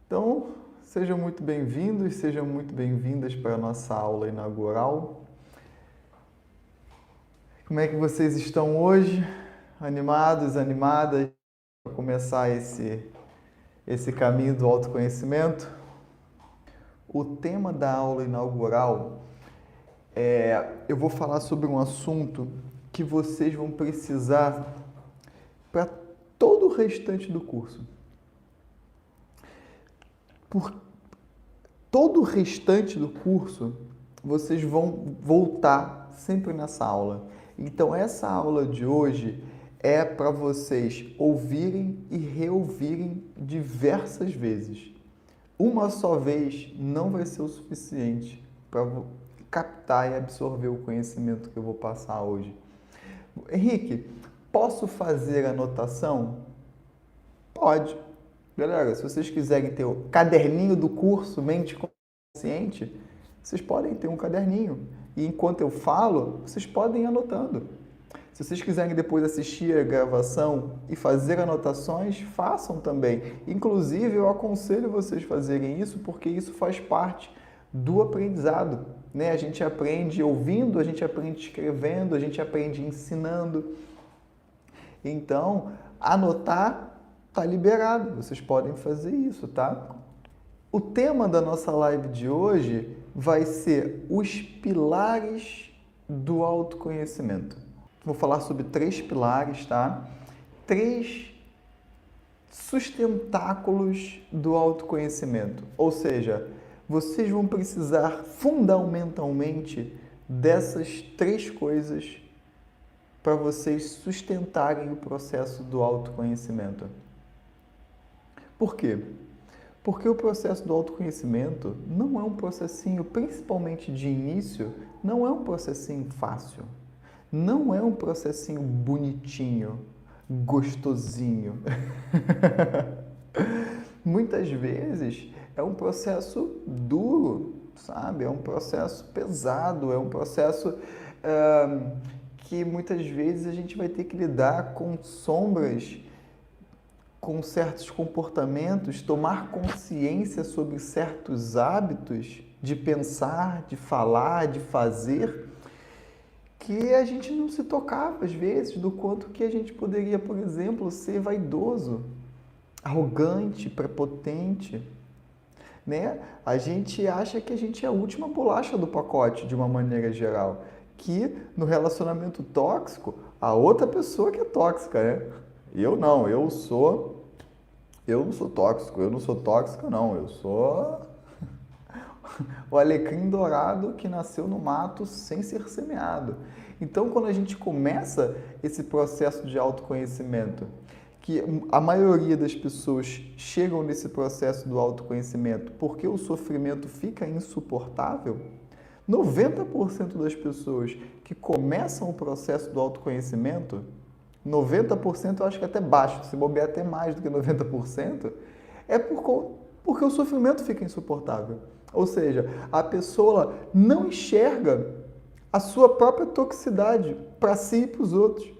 Então, sejam muito bem-vindos, sejam muito bem-vindas para a nossa aula inaugural. Como é que vocês estão hoje? Animados, animadas para começar esse caminho do autoconhecimento? O tema da aula inaugural eu vou falar sobre um assunto que vocês vão precisar para todo o restante do curso. Por todo o restante do curso, vocês vão voltar sempre nessa aula. Então, essa aula de hoje é para vocês ouvirem e reouvirem diversas vezes. Uma só vez não vai ser o suficiente para captar e absorver o conhecimento que eu vou passar hoje. Henrique, posso fazer anotação? Pode. Galera, se vocês quiserem ter o caderninho do curso Mente Consciente, vocês podem ter um caderninho. E enquanto eu falo, vocês podem ir anotando. Se vocês quiserem depois assistir a gravação e fazer anotações, façam também. Inclusive, eu aconselho vocês fazerem isso porque isso faz parte do aprendizado, né? A gente aprende ouvindo, a gente aprende escrevendo, a gente aprende ensinando. Então, anotar está liberado, vocês podem fazer isso, tá? O tema da nossa live de hoje vai ser os pilares do autoconhecimento. Vou falar sobre 3 pilares, tá? 3 sustentáculos do autoconhecimento. Ou seja, vocês vão precisar fundamentalmente dessas 3 coisas para vocês sustentarem o processo do autoconhecimento. Por quê? Porque o processo do autoconhecimento não é um processinho, principalmente de início, não é um processinho fácil. Não é um processinho bonitinho, gostosinho. Muitas vezes é um processo duro, sabe? É um processo pesado, é um processo que muitas vezes a gente vai ter que lidar com sombras, com certos comportamentos, tomar consciência sobre certos hábitos de pensar, de falar, de fazer, que a gente não se tocava às vezes do quanto que a gente poderia, por exemplo, ser vaidoso, arrogante, prepotente, né? A gente acha que a gente é a última bolacha do pacote de uma maneira geral, que no relacionamento tóxico, a outra pessoa que é tóxica, né? Eu não sou tóxico, eu não sou tóxica não, eu sou o alecrim dourado que nasceu no mato sem ser semeado. Então, quando a gente começa esse processo de autoconhecimento, que a maioria das pessoas chegam nesse processo do autoconhecimento porque o sofrimento fica insuportável, 90% das pessoas que começam o processo do autoconhecimento, 90% eu acho que até baixo, se bobear até mais do que 90%, é porque o sofrimento fica insuportável. Ou seja, a pessoa não enxerga a sua própria toxicidade para si e para os outros.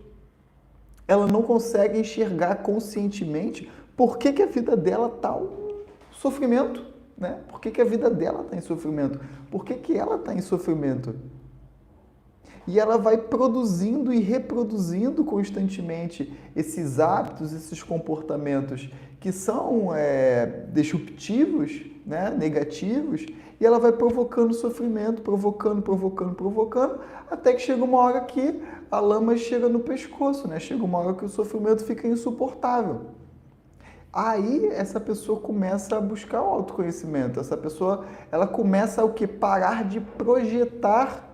Ela não consegue enxergar conscientemente por que a vida dela está um sofrimento, né? Por que a vida dela está em sofrimento? Por que ela está em sofrimento? E ela vai produzindo e reproduzindo constantemente esses hábitos, esses comportamentos que são disruptivos, né, negativos, e ela vai provocando sofrimento, provocando, até que chega uma hora que a lama chega no pescoço, né? Chega uma hora que o sofrimento fica insuportável. Aí essa pessoa começa a buscar o autoconhecimento, essa pessoa ela começa a parar de projetar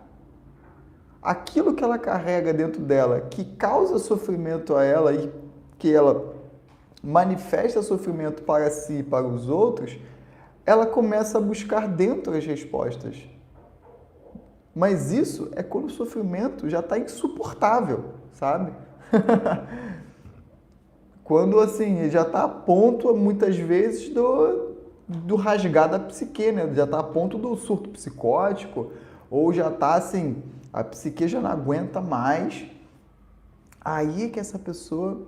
aquilo que ela carrega dentro dela, que causa sofrimento a ela e que ela manifesta sofrimento para si e para os outros, ela começa a buscar dentro as respostas. Mas isso é quando o sofrimento já está insuportável, sabe? Quando, assim, já está a ponto, muitas vezes, do rasgar da psique, né? Já está a ponto do surto psicótico, ou já está, assim, a psique já não aguenta mais. Aí é que essa pessoa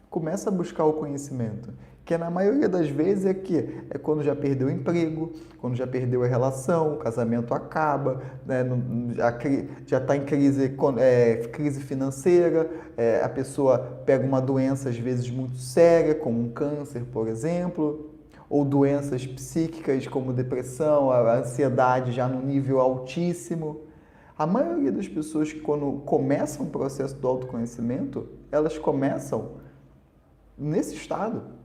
começa a buscar o conhecimento. Que na maioria das vezes é quando já perdeu o emprego, quando já perdeu a relação, o casamento acaba, né, já está em crise financeira, a pessoa pega uma doença às vezes muito séria, como um câncer, por exemplo, ou doenças psíquicas como depressão, a ansiedade já no nível altíssimo. A maioria das pessoas que quando começam o processo do autoconhecimento, elas começam nesse estado.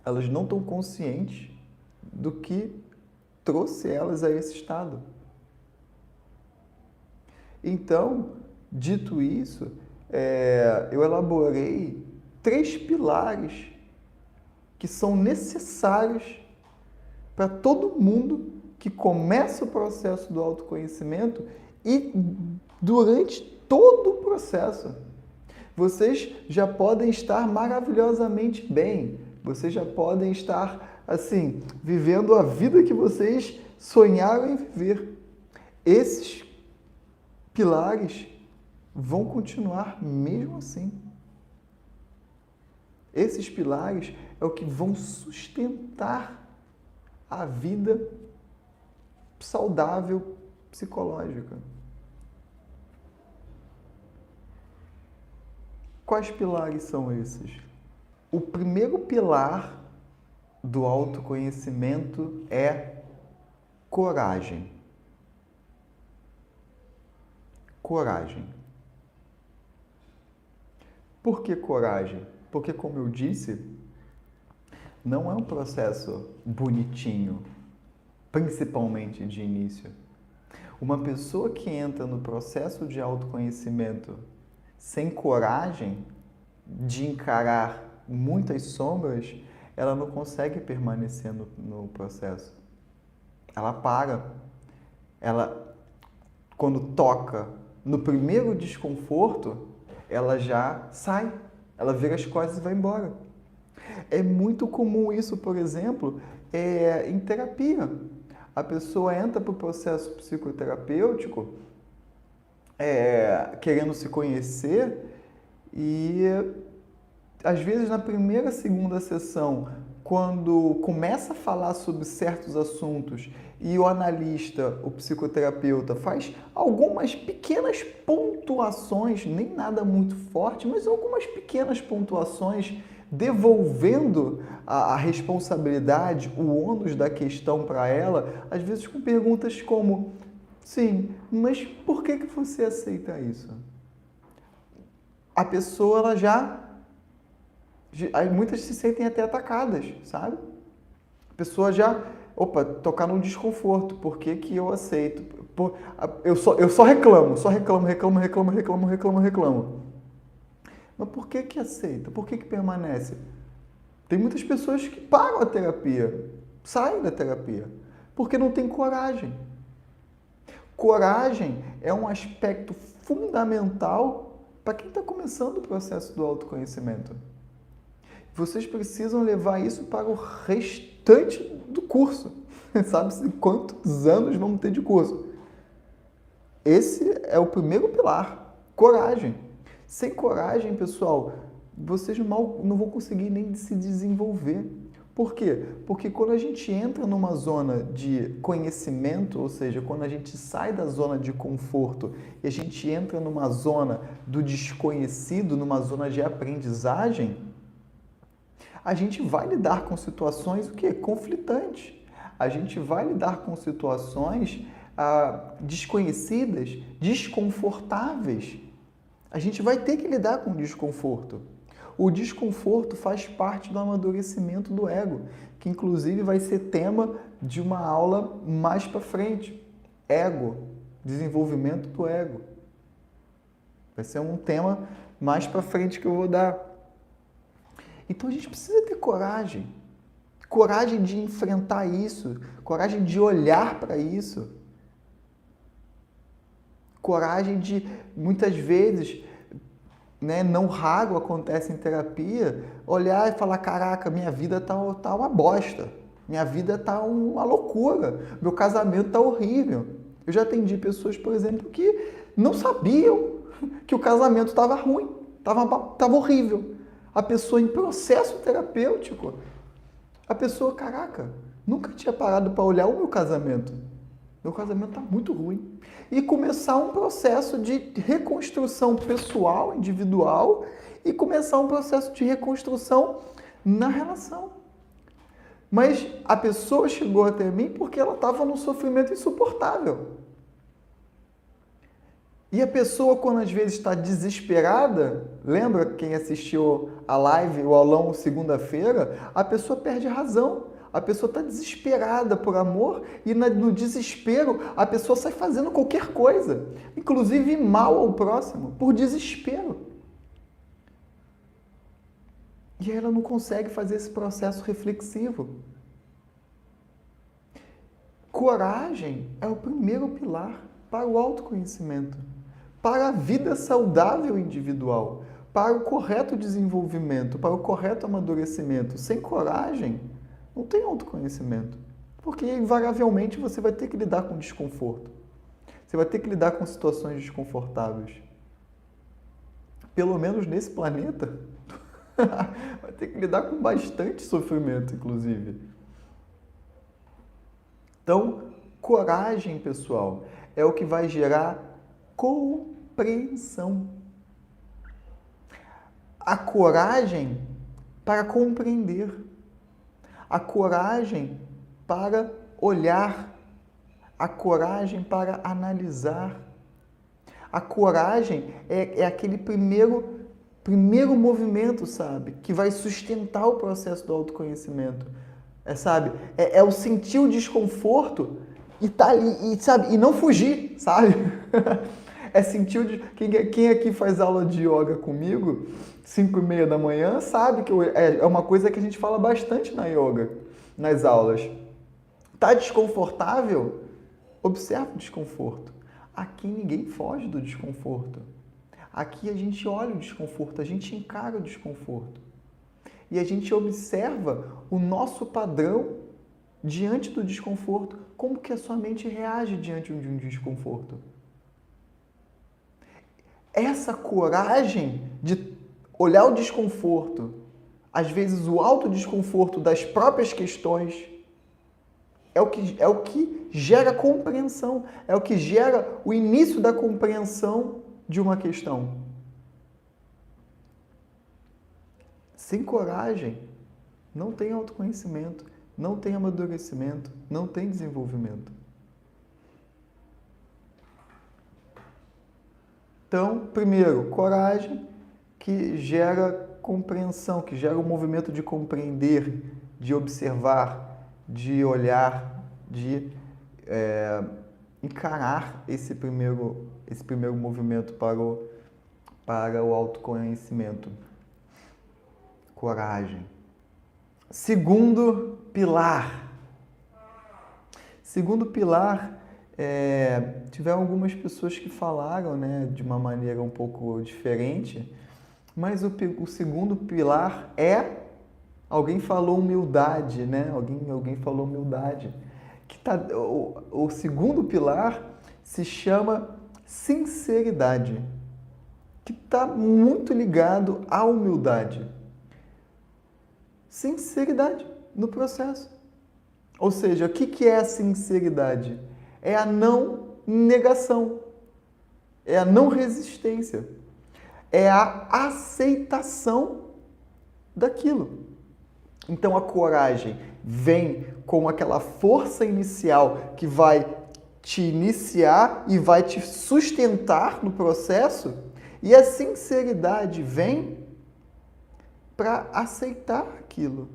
Elas não estão conscientes do que trouxe elas a esse estado. Então, dito isso, eu elaborei 3 pilares que são necessários para todo mundo que começa o processo do autoconhecimento e durante todo o processo. Vocês já podem estar maravilhosamente bem. Vocês já podem estar, assim, vivendo a vida que vocês sonharam em viver. Esses pilares vão continuar mesmo assim. Esses pilares é o que vão sustentar a vida saudável psicológica. Quais pilares são esses? O primeiro pilar do autoconhecimento é coragem. Coragem. Por que coragem? Porque, como eu disse, não é um processo bonitinho, principalmente de início. Uma pessoa que entra no processo de autoconhecimento sem coragem de encarar muitas sombras, ela não consegue permanecer no processo. Ela para. Ela, quando toca no primeiro desconforto, ela já sai. Ela vira as costas e vai embora. É muito comum isso, por exemplo, em terapia. A pessoa entra para o processo psicoterapêutico querendo se conhecer e, às vezes, na primeira, segunda sessão, quando começa a falar sobre certos assuntos e o analista, o psicoterapeuta, faz algumas pequenas pontuações, nem nada muito forte, mas algumas pequenas pontuações, devolvendo a responsabilidade, o ônus da questão para ela, às vezes com perguntas como: sim, mas por que você aceita isso? A pessoa, ela já... Muitas se sentem até atacadas, sabe? A pessoa já... Opa, tocar num desconforto. Por que eu aceito? Eu só reclamo. Mas por que aceita? Por que permanece? Tem muitas pessoas que param a terapia, saem da terapia, porque não tem coragem. Coragem é um aspecto fundamental para quem está começando o processo do autoconhecimento. Vocês precisam levar isso para o restante do curso. Sabe-se quantos anos vamos ter de curso? Esse é o primeiro pilar, coragem. Sem coragem, pessoal, vocês não vão conseguir nem se desenvolver. Por quê? Porque quando a gente entra numa zona de conhecimento, ou seja, quando a gente sai da zona de conforto e a gente entra numa zona do desconhecido, numa zona de aprendizagem, a gente vai lidar com situações conflitantes. A gente vai lidar com situações desconhecidas, desconfortáveis. A gente vai ter que lidar com o desconforto. O desconforto faz parte do amadurecimento do ego, que inclusive vai ser tema de uma aula mais para frente. Ego, desenvolvimento do ego. Vai ser um tema mais para frente que eu vou dar. Então a gente precisa ter coragem. Coragem de enfrentar isso, coragem de olhar para isso. Coragem de, muitas vezes, não raro acontece em terapia, olhar e falar: caraca, minha vida tá uma bosta, minha vida tá uma loucura, meu casamento tá horrível. Eu já atendi pessoas, por exemplo, que não sabiam que o casamento estava ruim, estava horrível. A pessoa em processo terapêutico. A pessoa, caraca, nunca tinha parado para olhar o meu casamento. Meu casamento está muito ruim. E começar um processo de reconstrução pessoal, individual, e começar um processo de reconstrução na relação. Mas a pessoa chegou até mim porque ela estava num sofrimento insuportável. E a pessoa, quando às vezes está desesperada, lembra quem assistiu a live, o aulão segunda-feira? A pessoa perde a razão. A pessoa está desesperada por amor e no desespero a pessoa sai fazendo qualquer coisa, inclusive mal ao próximo, por desespero. E aí ela não consegue fazer esse processo reflexivo. Coragem é o primeiro pilar para o autoconhecimento, para a vida saudável individual, para o correto desenvolvimento, para o correto amadurecimento. Sem coragem, não tem autoconhecimento, porque invariavelmente você vai ter que lidar com desconforto. Você vai ter que lidar com situações desconfortáveis. Pelo menos nesse planeta, vai ter que lidar com bastante sofrimento, inclusive. Então, coragem, pessoal, é o que vai gerar compreensão. A coragem para compreender. A coragem para olhar. A coragem para analisar. A coragem é aquele primeiro movimento, sabe? Que vai sustentar o processo do autoconhecimento. Sabe? É o sentir o desconforto e tá ali, sabe? E não fugir, sabe? É sentir o... Quem aqui faz aula de yoga comigo, 5:30 da manhã, sabe que é uma coisa que a gente fala bastante na yoga, nas aulas. Tá desconfortável? Observa o desconforto. Aqui ninguém foge do desconforto. Aqui a gente olha o desconforto, a gente encara o desconforto. E a gente observa o nosso padrão diante do desconforto. Como que a sua mente reage diante de um desconforto? Essa coragem de olhar o desconforto, às vezes o autodesconforto das próprias questões, é o que gera compreensão, é o que gera o início da compreensão de uma questão. Sem coragem, não tem autoconhecimento, não tem amadurecimento, não tem desenvolvimento. Então, primeiro, coragem que gera compreensão, que gera o movimento de compreender, de observar, de olhar, de encarar esse primeiro movimento para o autoconhecimento. Coragem. Segundo pilar. Tiveram algumas pessoas que falaram, né, de uma maneira um pouco diferente, mas o segundo pilar alguém falou humildade, né? Alguém falou humildade. O segundo pilar se chama sinceridade, que está muito ligado à humildade. Sinceridade no processo. Ou seja, o que é a sinceridade? É a não negação, é a não resistência, é a aceitação daquilo. Então a coragem vem com aquela força inicial que vai te iniciar e vai te sustentar no processo, e a sinceridade vem para aceitar aquilo.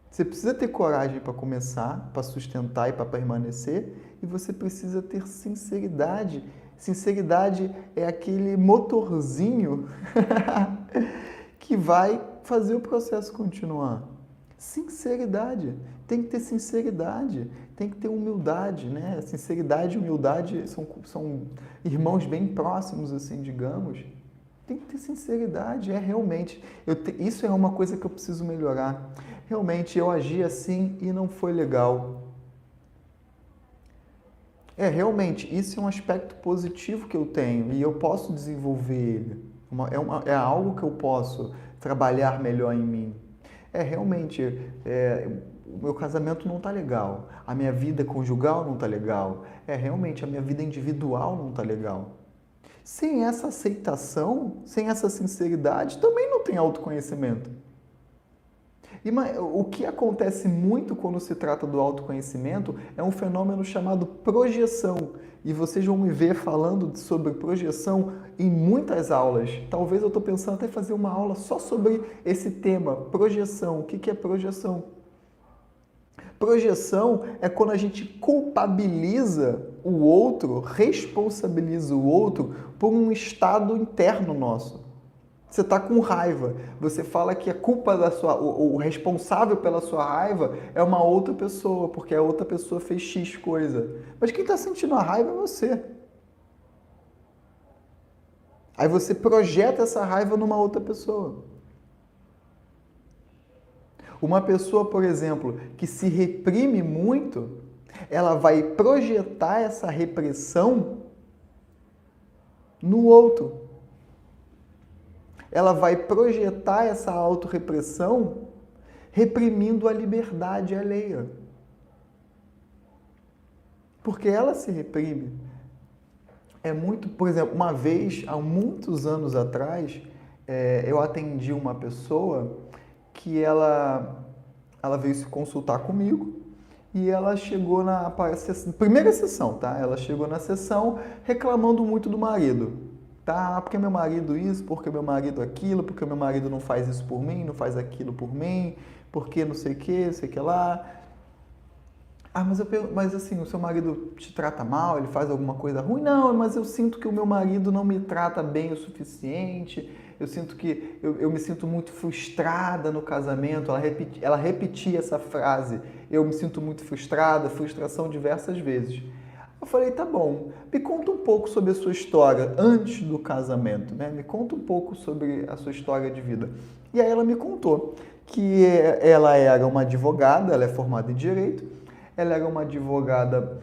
Você precisa ter coragem para começar, para sustentar e para permanecer, e você precisa ter sinceridade. Sinceridade é aquele motorzinho que vai fazer o processo continuar. Sinceridade. Tem que ter sinceridade, tem que ter humildade, né? Sinceridade e humildade são irmãos bem próximos, assim, digamos. Tem que ter sinceridade, realmente. Isso é uma coisa que eu preciso melhorar. Realmente, eu agi assim e não foi legal. Realmente, isso é um aspecto positivo que eu tenho e eu posso desenvolver ele. É algo que eu posso trabalhar melhor em mim. Realmente, o meu casamento não está legal, a minha vida conjugal não está legal, realmente a minha vida individual não está legal. Sem essa aceitação, sem essa sinceridade, também não tem autoconhecimento. O que acontece muito quando se trata do autoconhecimento é um fenômeno chamado projeção. E vocês vão me ver falando sobre projeção em muitas aulas. Talvez eu estou pensando até fazer uma aula só sobre esse tema, projeção. O que é projeção? Projeção é quando a gente culpabiliza o outro, responsabiliza o outro por um estado interno nosso. Você está com raiva, você fala que a culpa o responsável pela sua raiva é uma outra pessoa, porque a outra pessoa fez X coisa. Mas quem está sentindo a raiva é você. Aí você projeta essa raiva numa outra pessoa. Uma pessoa, por exemplo, que se reprime muito, ela vai projetar essa repressão no outro. Ela vai projetar essa autorrepressão reprimindo a liberdade alheia. Porque ela se reprime. Por exemplo, uma vez, há muitos anos atrás, eu atendi uma pessoa que ela veio se consultar comigo e ela chegou na primeira sessão, tá? Ela chegou na sessão reclamando muito do marido. Tá, porque meu marido isso, porque meu marido aquilo, porque meu marido não faz isso por mim, não faz aquilo por mim, porque não sei o que, sei que lá. Mas assim, o seu marido te trata mal, ele faz alguma coisa ruim? Não, mas eu sinto que o meu marido não me trata bem o suficiente, eu sinto que eu me sinto muito frustrada no casamento. Ela repetia essa frase, eu me sinto muito frustrada, frustração diversas vezes. Eu falei, tá bom, me conta um pouco sobre a sua história antes do casamento, né? Me conta um pouco sobre a sua história de vida. E aí ela me contou que ela era uma advogada, ela é formada em Direito, ela era uma advogada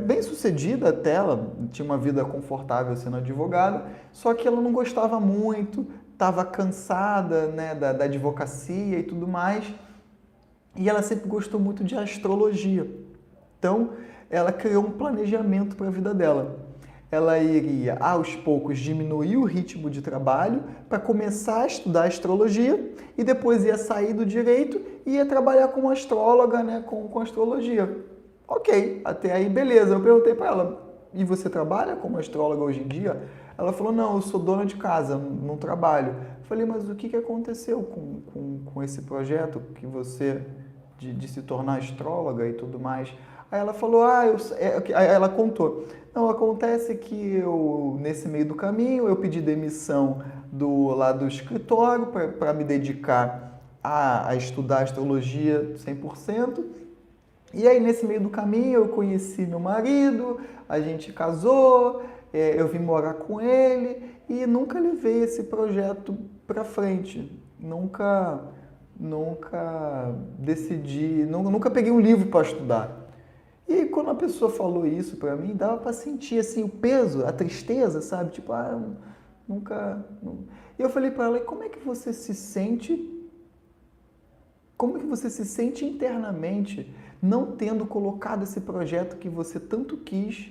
bem sucedida até, ela tinha uma vida confortável sendo advogada, só que ela não gostava muito, estava cansada, né, da advocacia e tudo mais, e ela sempre gostou muito de astrologia. Então, ela criou um planejamento para a vida dela. Ela iria, aos poucos, diminuir o ritmo de trabalho para começar a estudar astrologia e depois ia sair do direito e ia trabalhar como astróloga, né, com astrologia. Ok, até aí beleza. Eu perguntei para ela, e você trabalha como astróloga hoje em dia? Ela falou, não, eu sou dona de casa, não trabalho. Eu falei, mas o que aconteceu com esse projeto que você, de se tornar astróloga e tudo mais? Aí ela falou, aí ela contou. Não, acontece que nesse meio do caminho, eu pedi demissão lá do escritório para me dedicar a estudar astrologia 100%. E aí, nesse meio do caminho, eu conheci meu marido, a gente casou, eu vim morar com ele e nunca levei esse projeto para frente. Nunca decidi, nunca peguei um livro para estudar. E quando a pessoa falou isso para mim, dava para sentir assim o peso, a tristeza, sabe? Tipo, nunca... E eu falei para ela, como é que você se sente? Como é que você se sente internamente não tendo colocado esse projeto que você tanto quis,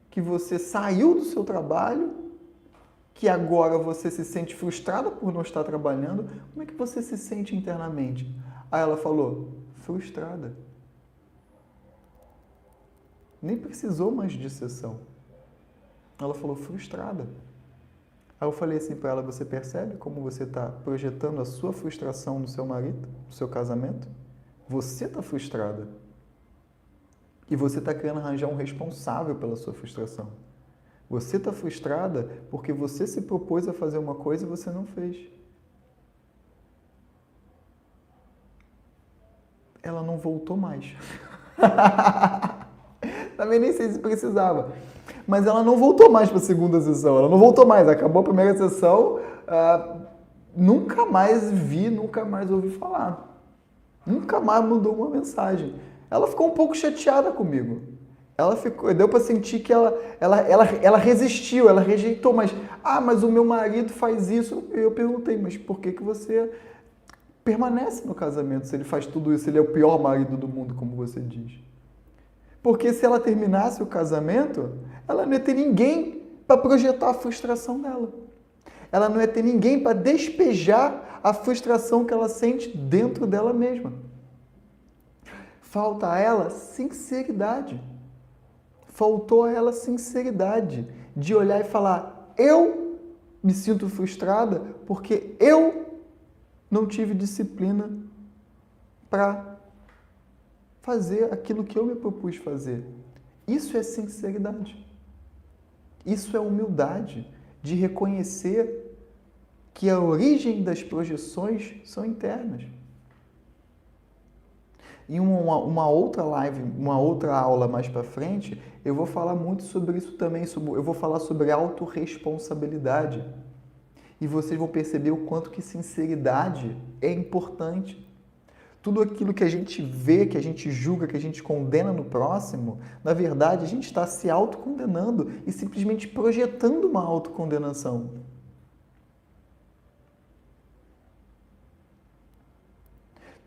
que você saiu do seu trabalho, que agora você se sente frustrada por não estar trabalhando? Como é que você se sente internamente? Aí ela falou, frustrada. Nem precisou mais de sessão. Ela falou, frustrada. Aí eu falei assim para ela, você percebe como você está projetando a sua frustração no seu marido, no seu casamento? Você está frustrada. E você está querendo arranjar um responsável pela sua frustração. Você está frustrada porque você se propôs a fazer uma coisa e você não fez. Ela não voltou mais. Também nem sei se precisava. Mas ela não voltou mais para a segunda sessão. Ela não voltou mais. Acabou a primeira sessão, nunca mais vi, nunca mais ouvi falar. Nunca mais mandou uma mensagem. Ela ficou um pouco chateada comigo. Deu para sentir que ela resistiu, ela rejeitou, mas o meu marido faz isso. Eu perguntei, mas por que você permanece no casamento se ele faz tudo isso, ele é o pior marido do mundo, como você diz? Porque se ela terminasse o casamento, ela não ia ter ninguém para projetar a frustração dela. Ela não ia ter ninguém para despejar a frustração que ela sente dentro dela mesma. Falta a ela sinceridade. Faltou a ela sinceridade de olhar e falar: eu me sinto frustrada porque eu não tive disciplina para fazer aquilo que eu me propus fazer. Isso é sinceridade. Isso é humildade de reconhecer que a origem das projeções são internas. Em uma outra live, uma outra aula mais para frente, eu vou falar muito sobre isso também. Eu vou falar sobre autorresponsabilidade. E vocês vão perceber o quanto que sinceridade é importante. Tudo aquilo que a gente vê, que a gente julga, que a gente condena no próximo, na verdade, a gente está se autocondenando e simplesmente projetando uma autocondenação.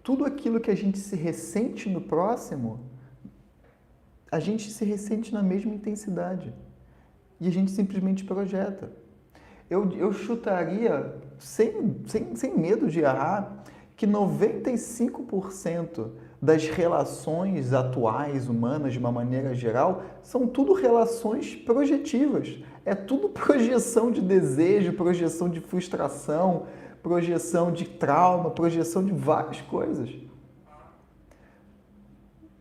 Tudo aquilo que a gente se ressente no próximo, a gente se ressente na mesma intensidade. E a gente simplesmente projeta. Eu chutaria, sem medo de errar, que 95% das relações atuais, humanas, de uma maneira geral, são tudo relações projetivas. É tudo projeção de desejo, projeção de frustração, projeção de trauma, projeção de várias coisas.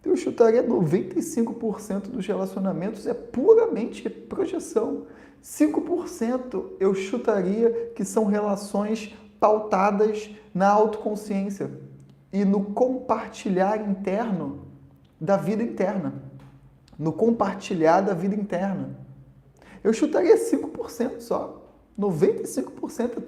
Eu chutaria 95% dos relacionamentos é puramente projeção. 5% eu chutaria que são relações pautadas na autoconsciência e no compartilhar interno da vida interna. No compartilhar da vida interna. Eu chutaria 5% só. 95%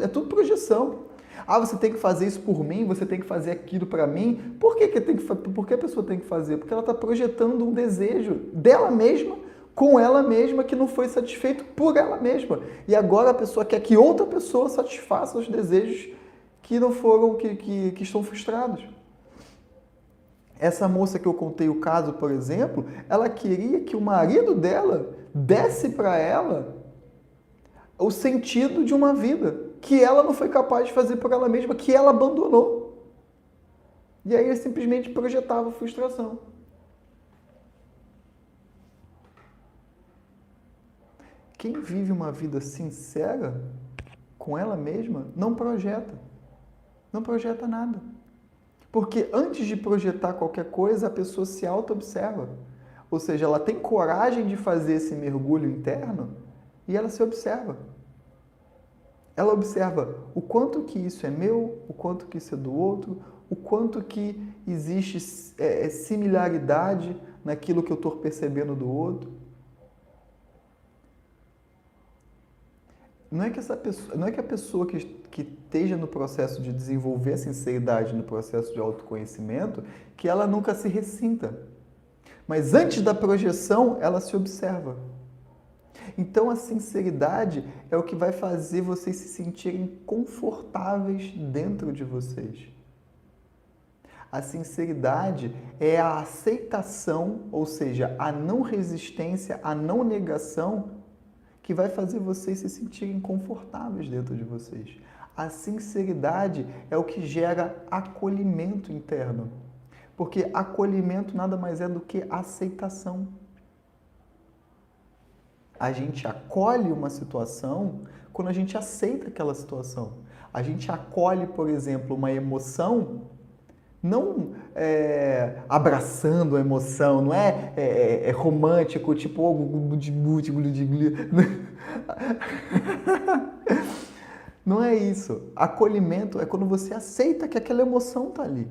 é tudo projeção. Ah, você tem que fazer isso por mim, você tem que fazer aquilo para mim. Por que a pessoa tem que fazer? Porque ela está projetando um desejo dela mesma, com ela mesma, que não foi satisfeito por ela mesma. E agora a pessoa quer que outra pessoa satisfaça os desejos que não foram, que estão frustrados. Essa moça que eu contei o caso, por exemplo, ela queria que o marido dela desse para ela o sentido de uma vida que ela não foi capaz de fazer por ela mesma, que ela abandonou. E aí ele simplesmente projetava frustração. Quem vive uma vida sincera com ela mesma não projeta. Não projeta nada. Porque antes de projetar qualquer coisa, a pessoa se auto-observa. Ou seja, ela tem coragem de fazer esse mergulho interno e ela se observa. Ela observa o quanto que isso é meu, o quanto que isso é do outro, o quanto que existe similaridade naquilo que eu estou percebendo do outro. Não é que a pessoa que esteja no processo de desenvolver a sinceridade, no processo de autoconhecimento, que ela nunca se ressinta. Mas antes da projeção, ela se observa. Então a sinceridade é o que vai fazer vocês se sentirem confortáveis dentro de vocês. A sinceridade é a aceitação, ou seja, a não resistência, a não negação, que vai fazer vocês se sentirem confortáveis dentro de vocês. A sinceridade é o que gera acolhimento interno. Porque acolhimento nada mais é do que aceitação. A gente acolhe uma situação quando a gente aceita aquela situação. A gente acolhe, por exemplo, uma emoção, não abraçando a emoção, não é romântico, tipo... Não é isso. Acolhimento é quando você aceita que aquela emoção está ali.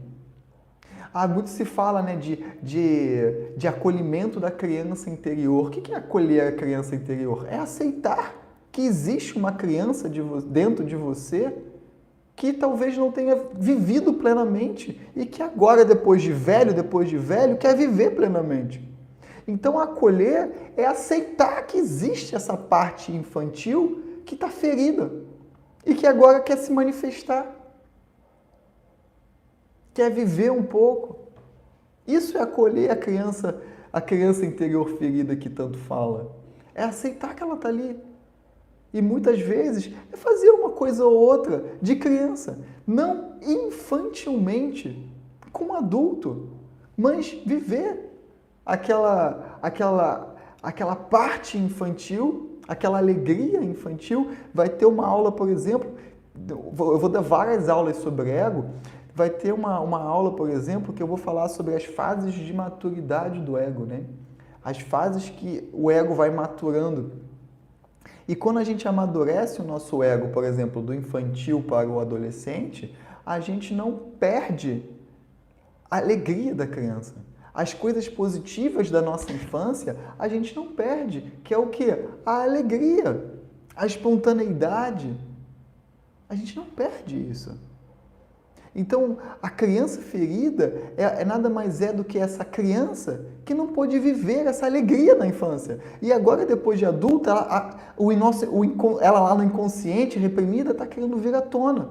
Muito se fala, né, de acolhimento da criança interior. O que é acolher a criança interior? É aceitar que existe uma criança dentro de você que talvez não tenha vivido plenamente e que agora, depois de velho, quer viver plenamente. Então, acolher é aceitar que existe essa parte infantil que está ferida e que agora quer se manifestar, quer viver um pouco. Isso é acolher a criança interior ferida que tanto fala. É aceitar que ela está ali. E muitas vezes é fazer uma coisa ou outra de criança, não infantilmente, como adulto, mas viver aquela parte infantil, aquela alegria infantil. Vai ter uma aula, por exemplo, eu vou dar várias aulas sobre ego. Vai ter uma aula, por exemplo, que eu vou falar sobre as fases de maturidade do ego, né? As fases que o ego vai maturando. E quando a gente amadurece o nosso ego, por exemplo, do infantil para o adolescente, a gente não perde a alegria da criança. As coisas positivas da nossa infância, a gente não perde, que é o quê? A alegria, a espontaneidade. A gente não perde isso. Então, a criança ferida nada mais é do que essa criança que não pôde viver essa alegria na infância. E agora, depois de adulta, ela lá no inconsciente, reprimida, está querendo vir à tona.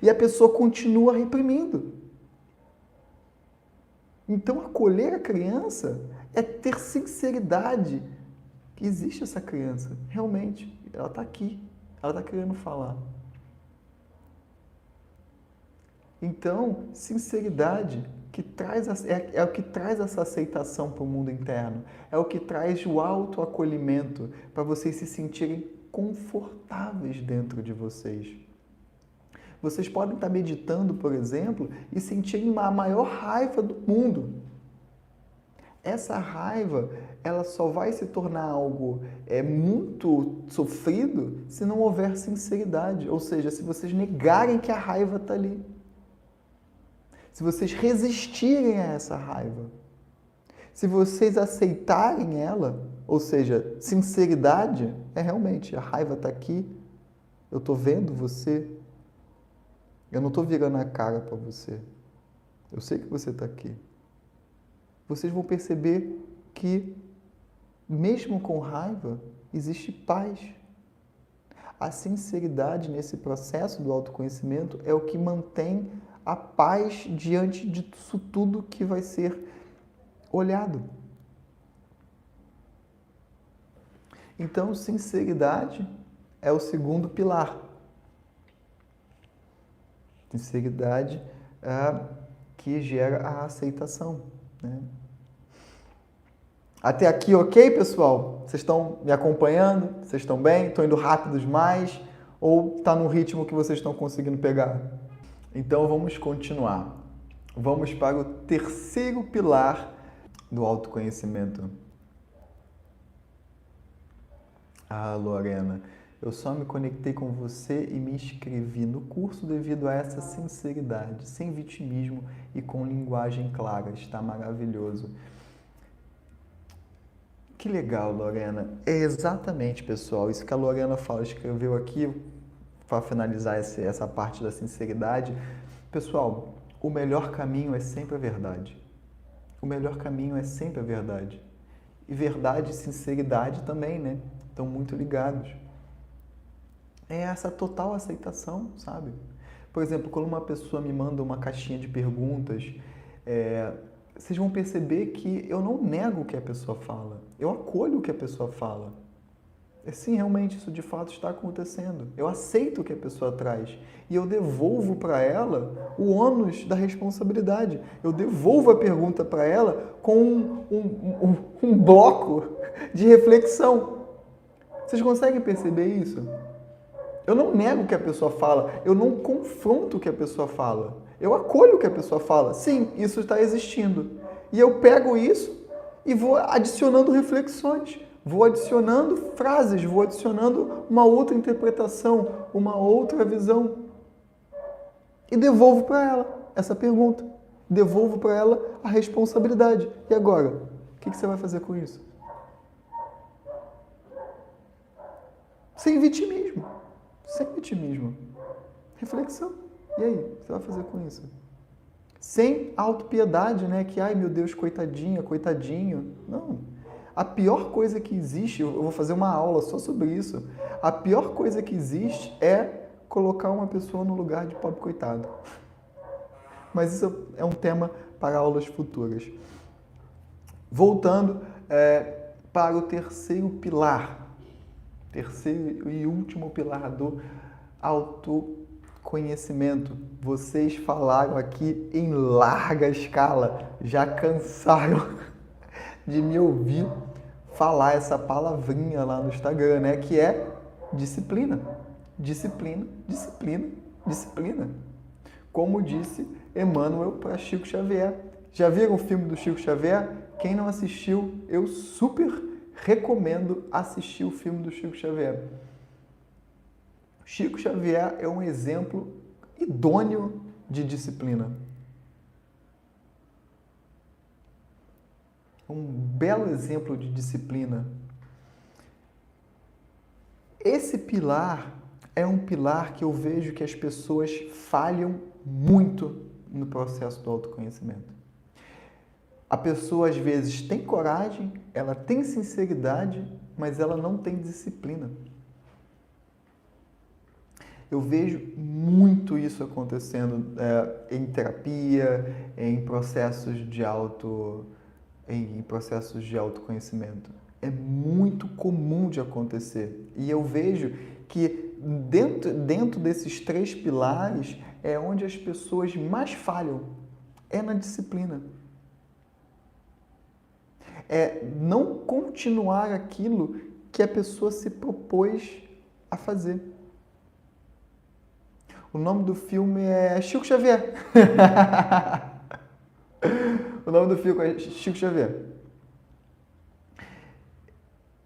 E a pessoa continua reprimindo. Então, acolher a criança é ter sinceridade que existe essa criança. Realmente, ela está aqui. Ela está querendo falar. Então, sinceridade é o que traz essa aceitação para o mundo interno. É o que traz o autoacolhimento para vocês se sentirem confortáveis dentro de vocês. Vocês podem estar meditando, por exemplo, e sentirem a maior raiva do mundo. Essa raiva, ela só vai se tornar algo muito sofrido se não houver sinceridade. Ou seja, se vocês negarem que a raiva está ali. Se vocês resistirem a essa raiva, se vocês aceitarem ela, ou seja, sinceridade, realmente, a raiva está aqui, eu estou vendo você, eu não estou virando a cara para você, eu sei que você está aqui. Vocês vão perceber que, mesmo com raiva, existe paz. A sinceridade nesse processo do autoconhecimento é o que mantém a paz diante disso tudo que vai ser olhado. Então, sinceridade é o segundo pilar. Sinceridade que gera a aceitação, né? Até aqui, ok, pessoal? Vocês estão me acompanhando? Vocês estão bem? Estão indo rápidos mais? Ou está no ritmo que vocês estão conseguindo pegar? Então, vamos continuar. Vamos para o terceiro pilar do autoconhecimento. Ah, Lorena, eu só me conectei com você e me inscrevi no curso devido a essa sinceridade, sem vitimismo e com linguagem clara. Está maravilhoso. Que legal, Lorena. É exatamente, pessoal, isso que a Lorena escreveu aqui, para finalizar essa parte da sinceridade. Pessoal, o melhor caminho é sempre a verdade. O melhor caminho é sempre a verdade. E verdade e sinceridade também, né? Estão muito ligados. É essa total aceitação, sabe? Por exemplo, quando uma pessoa me manda uma caixinha de perguntas, vocês vão perceber que eu não nego o que a pessoa fala. Eu acolho o que a pessoa fala. Sim, realmente, isso de fato está acontecendo. Eu aceito o que a pessoa traz e eu devolvo para ela o ônus da responsabilidade. Eu devolvo a pergunta para ela com um bloco de reflexão. Vocês conseguem perceber isso? Eu não nego o que a pessoa fala, eu não confronto o que a pessoa fala. Eu acolho o que a pessoa fala. Sim, isso está existindo. E eu pego isso e vou adicionando reflexões. Vou adicionando frases, vou adicionando uma outra interpretação, uma outra visão. E devolvo para ela essa pergunta. Devolvo para ela a responsabilidade. E agora? O que você vai fazer com isso? Sem vitimismo. Sem vitimismo. Reflexão. E aí? O que você vai fazer com isso? Sem autopiedade, né? Que, ai meu Deus, coitadinha, coitadinho. Não. A pior coisa que existe, eu vou fazer uma aula só sobre isso, a pior coisa que existe é colocar uma pessoa no lugar de pobre coitado. Mas isso é um tema para aulas futuras. Voltando para o terceiro pilar, terceiro e último pilar do autoconhecimento. Vocês falaram aqui em larga escala, já cansaram de me ouvir falar essa palavrinha lá no Instagram, né? Que é disciplina. Disciplina, disciplina, disciplina. Como disse Emmanuel para Chico Xavier. Já viram o filme do Chico Xavier? Quem não assistiu, eu super recomendo assistir o filme do Chico Xavier. Chico Xavier é um exemplo idôneo de disciplina. Um belo exemplo de disciplina. Esse pilar é um pilar que eu vejo que as pessoas falham muito no processo do autoconhecimento. A pessoa às vezes tem coragem, ela tem sinceridade, mas ela não tem disciplina. Eu vejo muito isso acontecendo em terapia, em processos de autoconhecimento. É muito comum de acontecer. E eu vejo que dentro desses 3 pilares é onde as pessoas mais falham. É na disciplina. É não continuar aquilo que a pessoa se propôs a fazer. O nome do filme é Chico Xavier. O nome do filme é Chico Xavier.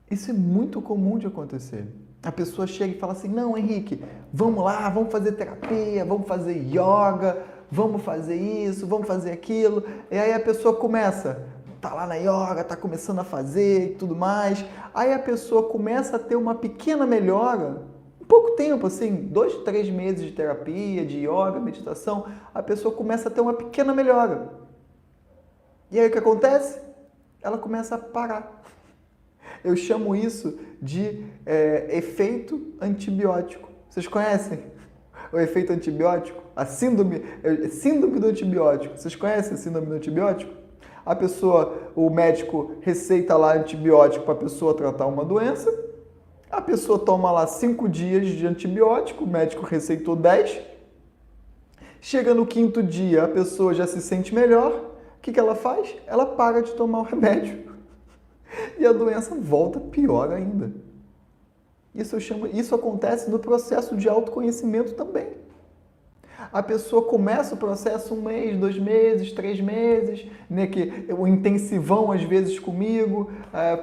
Isso é muito comum de acontecer. A pessoa chega e fala assim, não, Henrique, vamos lá, vamos fazer terapia, vamos fazer yoga, vamos fazer isso, vamos fazer aquilo. E aí a pessoa começa, tá lá na yoga, tá começando a fazer e tudo mais. Aí a pessoa começa a ter uma pequena melhora. Em pouco tempo, assim, 2, 3 meses de terapia, de yoga, meditação, a pessoa começa a ter uma pequena melhora. E aí o que acontece? Ela começa a parar. Eu chamo isso de efeito antibiótico. Vocês conhecem o efeito antibiótico? A síndrome do antibiótico. Vocês conhecem a síndrome do antibiótico? A pessoa, o médico receita lá antibiótico para a pessoa tratar uma doença. A pessoa toma lá 5 dias de antibiótico, o médico receitou 10. Chega no 5º dia, a pessoa já se sente melhor. O que ela faz? Ela para de tomar o remédio. E a doença volta pior ainda. Isso acontece no processo de autoconhecimento também. A pessoa começa o processo 1 mês, 2 meses, 3 meses, né, que o intensivão às vezes comigo,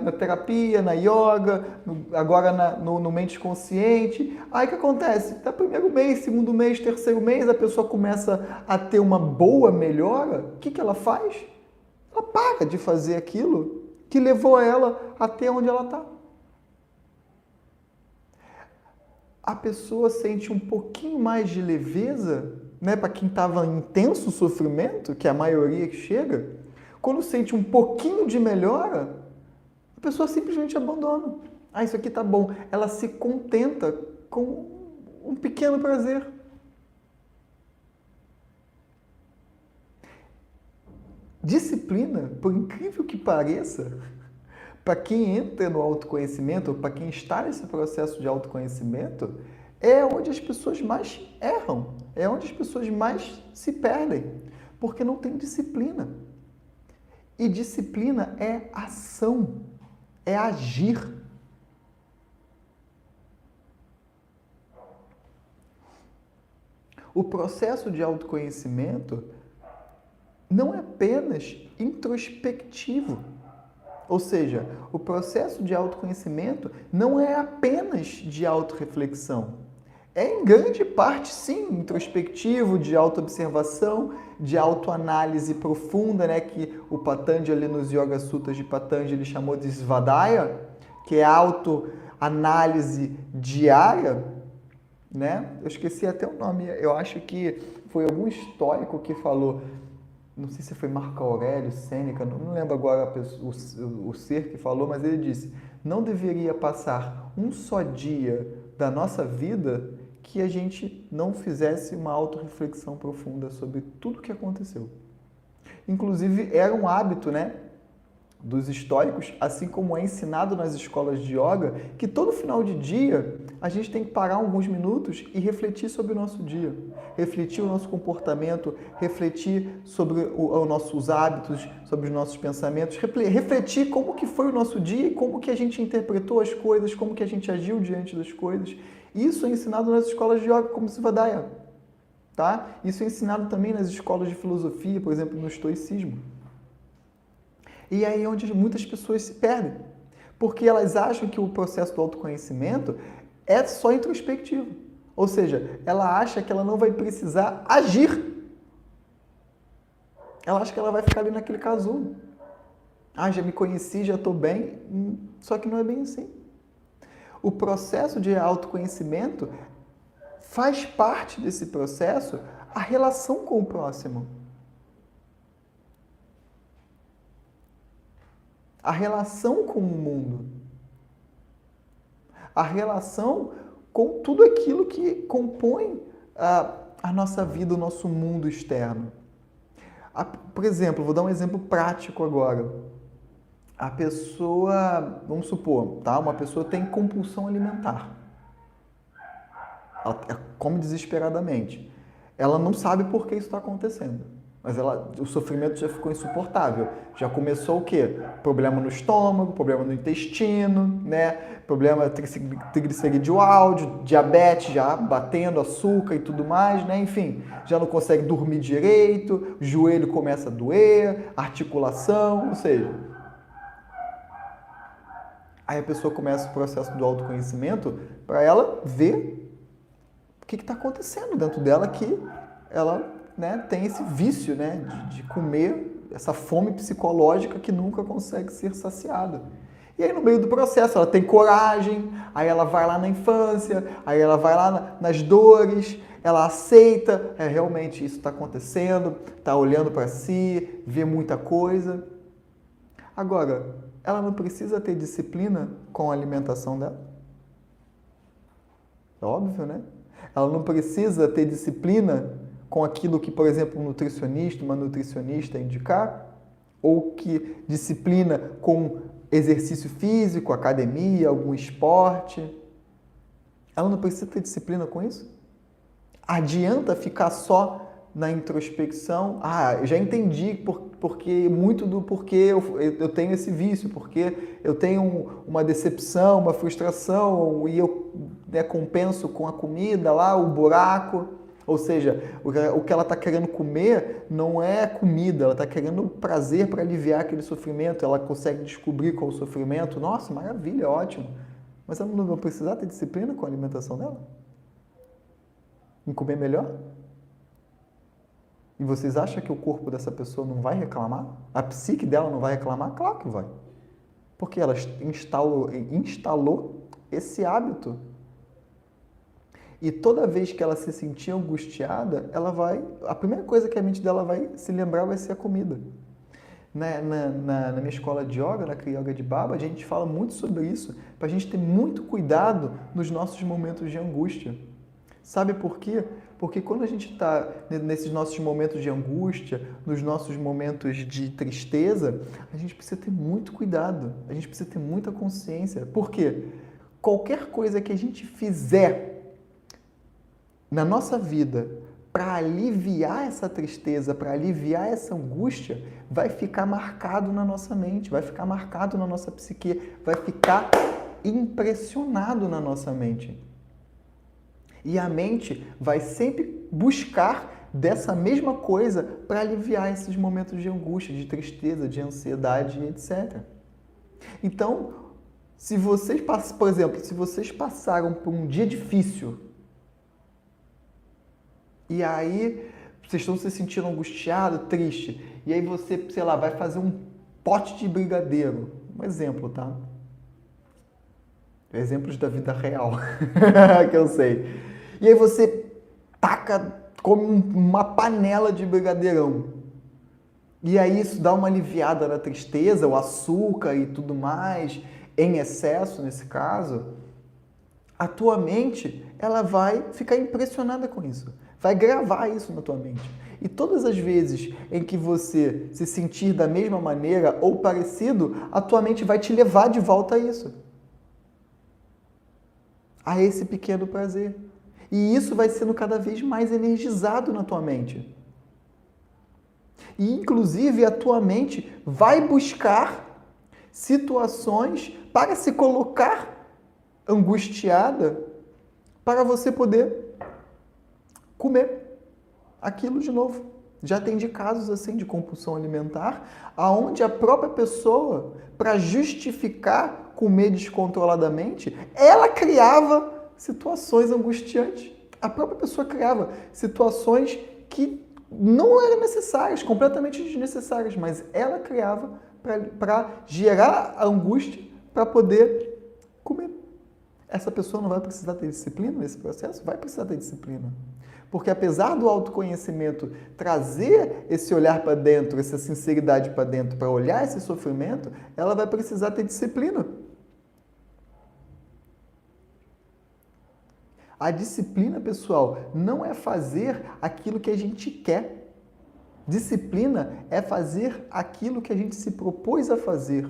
na terapia, na yoga, agora no mente consciente. Aí o que acontece? No primeiro mês, 2º mês, 3º mês, a pessoa começa a ter uma boa melhora. O que ela faz? Ela para de fazer aquilo que levou ela até onde ela está. A pessoa sente um pouquinho mais de leveza, né, para quem estava em intenso sofrimento, que é a maioria que chega, quando sente um pouquinho de melhora, a pessoa simplesmente abandona. Ah, isso aqui tá bom. Ela se contenta com um pequeno prazer. Disciplina, por incrível que pareça, para quem entra no autoconhecimento, para quem está nesse processo de autoconhecimento, é onde as pessoas mais erram, é onde as pessoas mais se perdem, porque não tem disciplina. E disciplina é ação, é agir. O processo de autoconhecimento não é apenas introspectivo. Ou seja, o processo de autoconhecimento não é apenas de autorreflexão. É em grande parte, sim, introspectivo, de autoobservação, de autoanálise profunda, né, que o Patanjali, nos Yoga Sutras de Patanjali, chamou de Svadhyaya, que é autoanálise diária, né? Eu esqueci até o nome, eu acho que foi algum estoico que falou. não sei se foi Marco Aurélio, Sêneca, não lembro agora o ser que falou, mas ele disse: não deveria passar um só dia da nossa vida que a gente não fizesse uma autorreflexão profunda sobre tudo o que aconteceu. Inclusive, era um hábito, né, dos estoicos, assim como é ensinado nas escolas de yoga, que todo final de dia a gente tem que parar alguns minutos e refletir sobre o nosso dia, refletir o nosso comportamento, refletir sobre os nossos hábitos, sobre os nossos pensamentos, refletir como que foi o nosso dia e como que a gente interpretou as coisas, como que a gente agiu diante das coisas. Isso é ensinado nas escolas de yoga como Svadhyaya, tá? Isso é ensinado também nas escolas de filosofia, por exemplo, no estoicismo. E aí é onde muitas pessoas se perdem, porque elas acham que o processo do autoconhecimento é só introspectivo. Ou seja, ela acha que ela não vai precisar agir. Ela acha que ela vai ficar ali naquele casulo. Ah, já me conheci, já estou bem. Só que não é bem assim. O processo de autoconhecimento faz parte desse processo a relação com o próximo. A relação com o mundo. A relação com tudo aquilo que compõe a nossa vida, o nosso mundo externo. Por exemplo, vou dar um exemplo prático agora. A pessoa, vamos supor, tá? Uma pessoa tem compulsão alimentar. Ela come desesperadamente. Ela não sabe por que isso está acontecendo. Mas o sofrimento já ficou insuportável. Já começou o quê? Problema no estômago, problema no intestino, né? Problema triglicerídeo alto, diabetes já batendo, açúcar e tudo mais, né? Enfim, já não consegue dormir direito, o joelho começa a doer, articulação, ou seja... Aí a pessoa começa o processo do autoconhecimento para ela ver o que está acontecendo dentro dela, que ela, né, tem esse vício, né, de comer, essa fome psicológica que nunca consegue ser saciada. E aí no meio do processo ela tem coragem, aí ela vai lá na infância, aí ela vai lá nas dores, ela aceita, realmente isso está acontecendo, está olhando para si, vê muita coisa. Agora, ela não precisa ter disciplina com a alimentação dela? É óbvio, né? Ela não precisa ter disciplina com aquilo que, por exemplo, uma nutricionista indicar? Ou que disciplina com exercício físico, academia, algum esporte? Ela não precisa ter disciplina com isso? Adianta ficar só na introspecção? Ah, eu já entendi porque eu tenho esse vício, porque eu tenho uma decepção, uma frustração, e eu, né, compenso com a comida lá, o buraco. Ou seja, o que ela está querendo comer não é comida, ela está querendo prazer para aliviar aquele sofrimento, ela consegue descobrir qual é o sofrimento. Nossa, maravilha, ótimo. Mas ela não vai precisar ter disciplina com a alimentação dela? Em comer melhor? E vocês acham que o corpo dessa pessoa não vai reclamar? A psique dela não vai reclamar? Claro que vai. Porque ela instalou esse hábito. E toda vez que ela se sentir angustiada, a primeira coisa que a mente dela vai se lembrar vai ser a comida. Na minha escola de yoga, na Kriya Yoga de Baba, a gente fala muito sobre isso, para a gente ter muito cuidado nos nossos momentos de angústia. Sabe por quê? Porque quando a gente está nesses nossos momentos de angústia, nos nossos momentos de tristeza, a gente precisa ter muito cuidado, a gente precisa ter muita consciência. Por quê? Qualquer coisa que a gente fizer na nossa vida para aliviar essa tristeza, para aliviar essa angústia, vai ficar marcado na nossa mente, vai ficar marcado na nossa psique, vai ficar impressionado na nossa mente. E a mente vai sempre buscar dessa mesma coisa para aliviar esses momentos de angústia, de tristeza, de ansiedade, etc. Então, se vocês, por exemplo, se vocês passaram por um dia difícil e aí vocês estão se sentindo angustiado, triste, e aí você, sei lá, vai fazer um pote de brigadeiro. Um exemplo, tá? Exemplos da vida real, que eu sei. E aí você come uma panela de brigadeirão. E aí isso dá uma aliviada na tristeza, o açúcar e tudo mais, em excesso nesse caso, a tua mente, ela vai ficar impressionada com isso. Vai gravar isso na tua mente. E todas as vezes em que você se sentir da mesma maneira ou parecido, a tua mente vai te levar de volta a isso. A esse pequeno prazer. E isso vai sendo cada vez mais energizado na tua mente. E, inclusive, a tua mente vai buscar situações para se colocar angustiada para você poder comer aquilo de novo. Já atendi casos assim de compulsão alimentar, aonde a própria pessoa, para justificar comer descontroladamente, ela criava situações angustiantes. A própria pessoa criava situações que não eram necessárias, completamente desnecessárias, mas ela criava para gerar angústia para poder comer. Essa pessoa não vai precisar ter disciplina nesse processo? Vai precisar ter disciplina. Porque apesar do autoconhecimento trazer esse olhar para dentro, essa sinceridade para dentro, para olhar esse sofrimento, ela vai precisar ter disciplina. A disciplina, pessoal, não é fazer aquilo que a gente quer. Disciplina é fazer aquilo que a gente se propôs a fazer.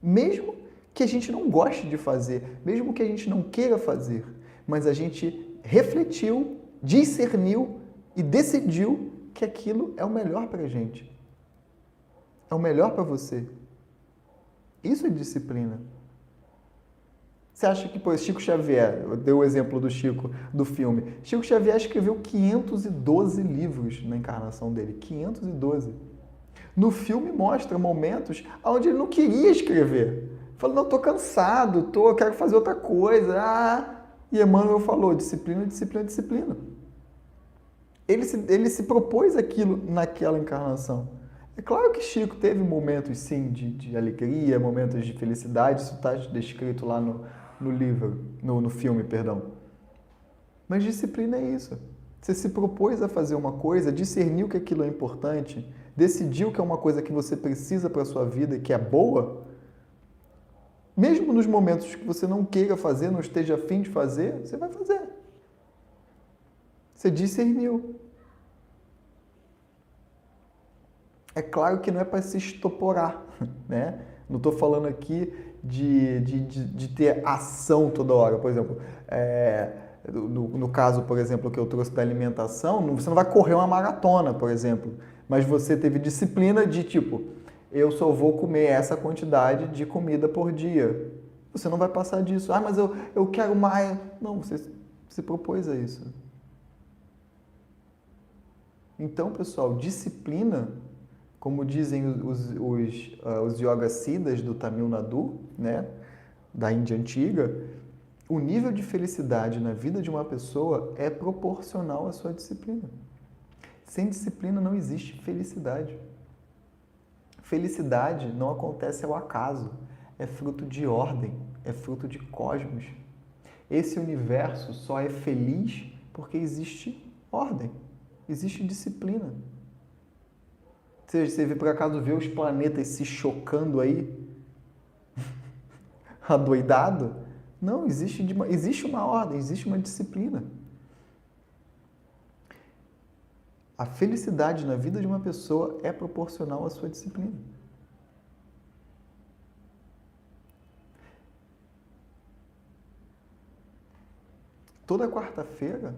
Mesmo que a gente não goste de fazer, mesmo que a gente não queira fazer, mas a gente refletiu, discerniu e decidiu que aquilo é o melhor para a gente. É o melhor para você. Isso é disciplina. Você acha que, pô, Chico Xavier, eu dei o exemplo do Chico, do filme. Chico Xavier escreveu 512 livros na encarnação dele. 512. No filme mostra momentos onde ele não queria escrever. Falou, não, tô cansado, quero fazer outra coisa. E Emmanuel falou, disciplina, disciplina, disciplina. Ele se propôs aquilo naquela encarnação. É claro que Chico teve momentos, sim, de alegria, momentos de felicidade, isso está descrito lá no livro, no filme, perdão. Mas disciplina é isso. Você se propôs a fazer uma coisa, discerniu que aquilo é importante, decidiu que é uma coisa que você precisa para a sua vida, que é boa, mesmo nos momentos que você não queira fazer, não esteja a fim de fazer, você vai fazer. Você discerniu. É claro que não é para se estoporar, né? Não estou falando aqui de ter ação toda hora. Por exemplo, no caso, por exemplo, que eu trouxe da alimentação, você não vai correr uma maratona, por exemplo, mas você teve disciplina de tipo, eu só vou comer essa quantidade de comida por dia. Você não vai passar disso. Mas eu quero mais. Não, você se propôs a isso. Então, pessoal, disciplina, como dizem os Yoga Siddhas do Tamil Nadu, né, da Índia Antiga, o nível de felicidade na vida de uma pessoa é proporcional à sua disciplina. Sem disciplina não existe felicidade. Felicidade não acontece ao acaso, é fruto de ordem, é fruto de cosmos. Esse universo só é feliz porque existe ordem, existe disciplina. Você por acaso vê os planetas se chocando aí, adoidado? Não, existe uma ordem, existe uma disciplina. A felicidade na vida de uma pessoa é proporcional à sua disciplina. Toda quarta-feira,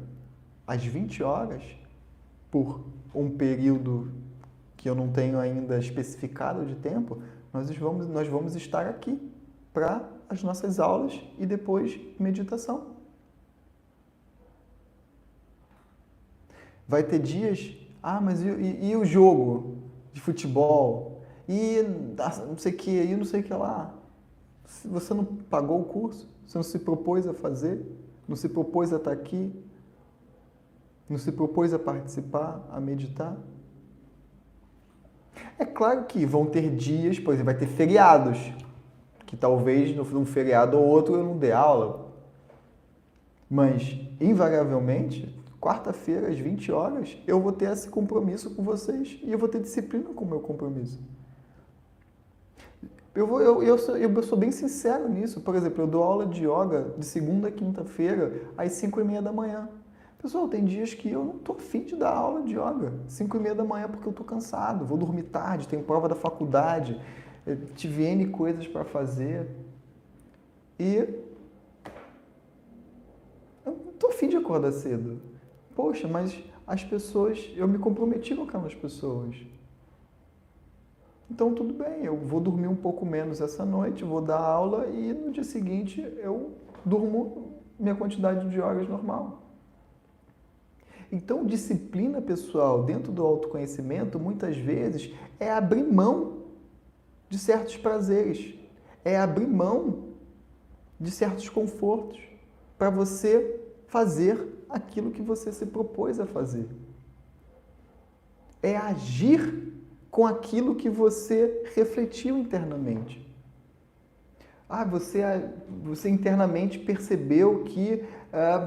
às 20 horas, por um período que eu não tenho ainda especificado de tempo, nós vamos estar aqui para as nossas aulas e depois meditação. Vai ter dias, mas e o jogo de futebol? E não sei o que, e não sei o que lá. Você não pagou o curso? Você não se propôs a fazer? Não se propôs a estar aqui? Não se propôs a participar, a meditar? É claro que vão ter dias, por exemplo, vai ter feriados, que talvez num feriado ou outro eu não dê aula. Mas, invariavelmente, quarta-feira, às 20 horas, eu vou ter esse compromisso com vocês e eu vou ter disciplina com o meu compromisso. Eu sou bem sincero nisso. Por exemplo, eu dou aula de yoga de segunda a quinta-feira, às 5h30 da manhã. Pessoal, tem dias que eu não estou afim de dar aula de yoga, 5h30 da manhã, porque eu estou cansado, vou dormir tarde, tenho prova da faculdade, tive N coisas para fazer. E eu não estou afim de acordar cedo. Poxa, mas as pessoas, eu me comprometi com aquelas pessoas. Então, tudo bem, eu vou dormir um pouco menos essa noite, vou dar aula e no dia seguinte eu durmo minha quantidade de horas normal. Então, disciplina pessoal dentro do autoconhecimento, muitas vezes, é abrir mão de certos prazeres, é abrir mão de certos confortos para você fazer aquilo que você se propôs a fazer. É agir com aquilo que você refletiu internamente. Você internamente percebeu que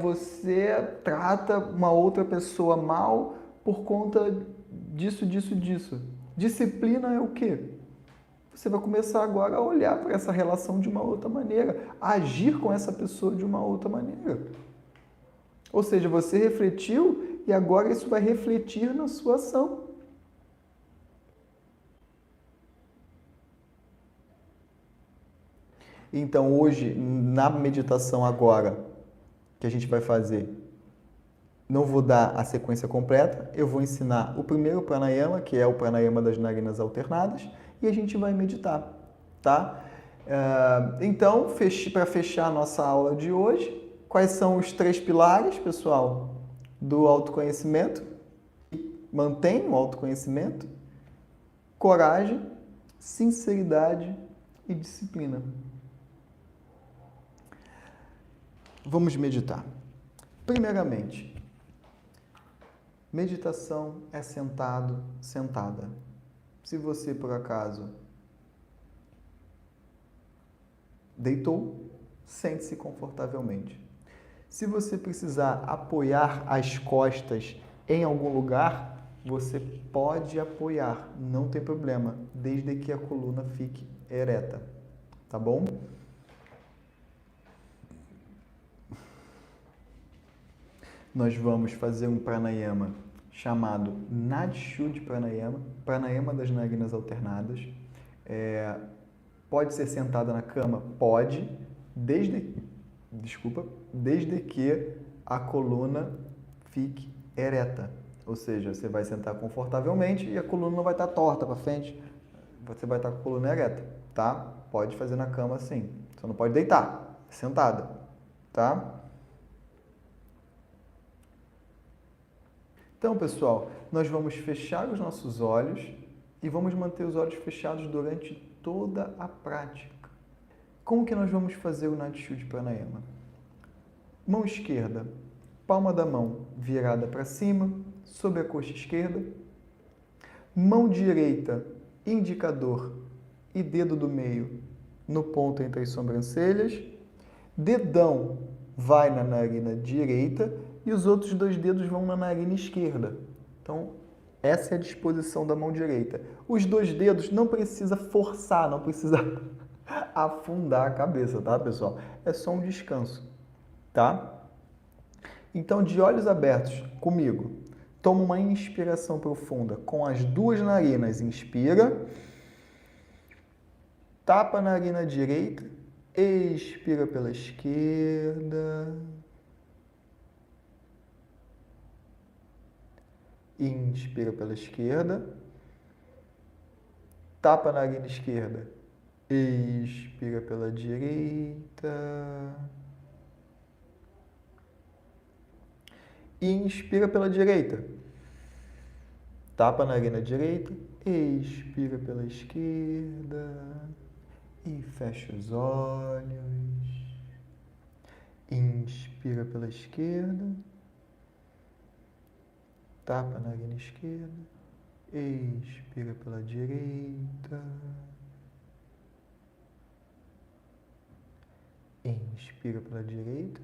você trata uma outra pessoa mal por conta disso, disso, disso. Disciplina é o quê? Você vai começar agora a olhar para essa relação de uma outra maneira, a agir com essa pessoa de uma outra maneira. Ou seja, você refletiu e agora isso vai refletir na sua ação. Então, hoje, na meditação agora, que a gente vai fazer, não vou dar a sequência completa, eu vou ensinar o primeiro pranayama, que é o pranayama das narinas alternadas, e a gente vai meditar, tá? Então, para fechar a nossa aula de hoje, quais são os 3 pilares, pessoal, do autoconhecimento? Mantém o autoconhecimento, coragem, sinceridade e disciplina. Vamos meditar. Primeiramente, meditação é sentado, sentada. Se você, por acaso, deitou, sente-se confortavelmente. Se você precisar apoiar as costas em algum lugar, você pode apoiar, não tem problema, desde que a coluna fique ereta, tá bom? Nós vamos fazer um pranayama chamado Nadi-Shuddhi Pranayama, pranayama das narinas alternadas. Pode ser sentada na cama? Pode, desde que a coluna fique ereta. Ou seja, você vai sentar confortavelmente e a coluna não vai estar torta para frente. Você vai estar com a coluna ereta, tá? Pode fazer na cama sim. Só não pode deitar, sentada, tá? Então, pessoal, nós vamos fechar os nossos olhos e vamos manter os olhos fechados durante toda a prática. Como que nós vamos fazer o Nadi-Shuddhi Pranayama? Mão esquerda, palma da mão virada para cima, sobre a coxa esquerda. Mão direita, indicador e dedo do meio no ponto entre as sobrancelhas. Dedão vai na narina direita e os outros 2 dedos vão na narina esquerda. Então, essa é a disposição da mão direita. Os 2 dedos não precisa forçar, não precisa afundar a cabeça, tá, pessoal? É só um descanso, tá? Então, de olhos abertos, comigo, toma uma inspiração profunda com as 2 narinas. Inspira, tapa a narina direita, expira pela esquerda. Inspira pela esquerda, tapa a narina esquerda, expira pela direita, inspira pela direita, tapa a narina direita, expira pela esquerda e fecha os olhos, inspira pela esquerda, tapa a narina esquerda, expira pela direita, inspira pela direita,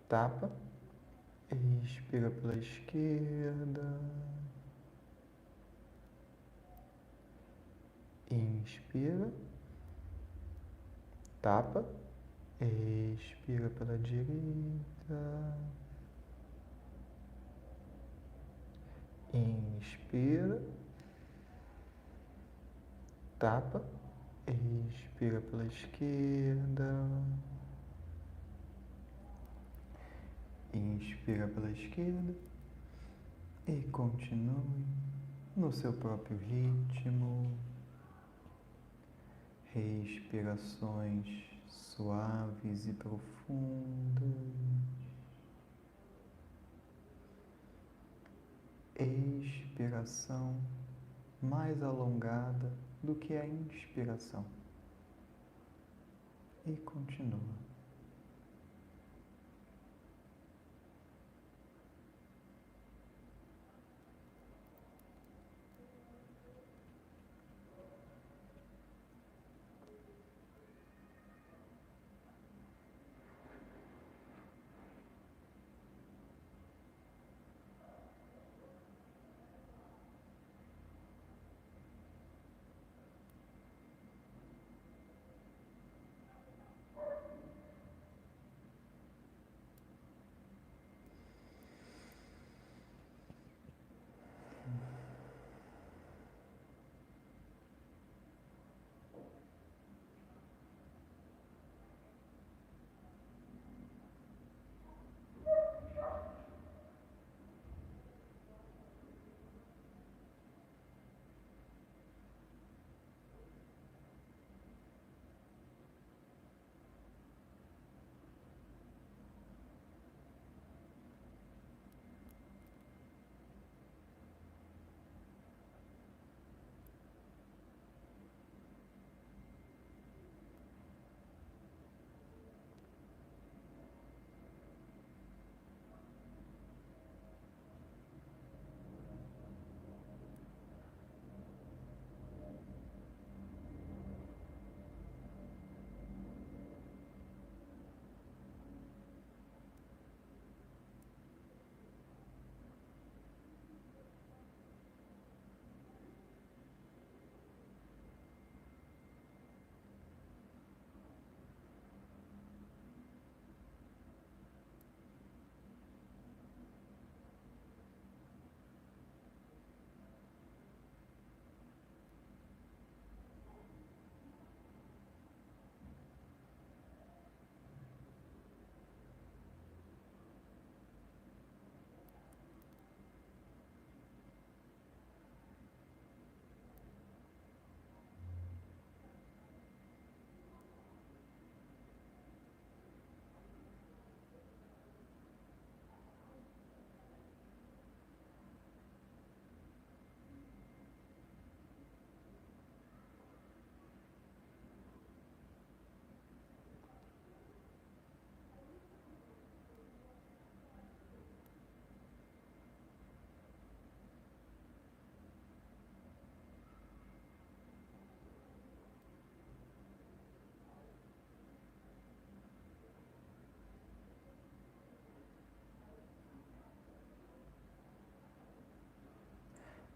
tapa, expira pela esquerda, inspira, tapa, expira pela direita, inspira, tapa, expira pela esquerda, inspira pela esquerda e continue no seu próprio ritmo, respirações suaves e profundas, expiração mais alongada do que a inspiração. E continua.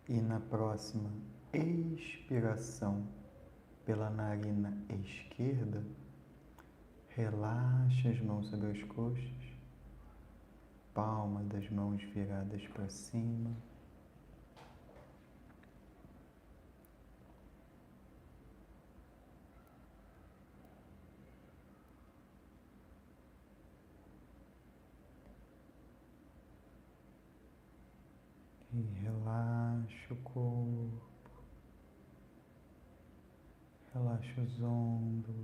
E na próxima expiração pela narina esquerda, relaxe as mãos sobre as coxas, palmas das mãos viradas para cima. E relaxa o corpo, relaxa os ombros,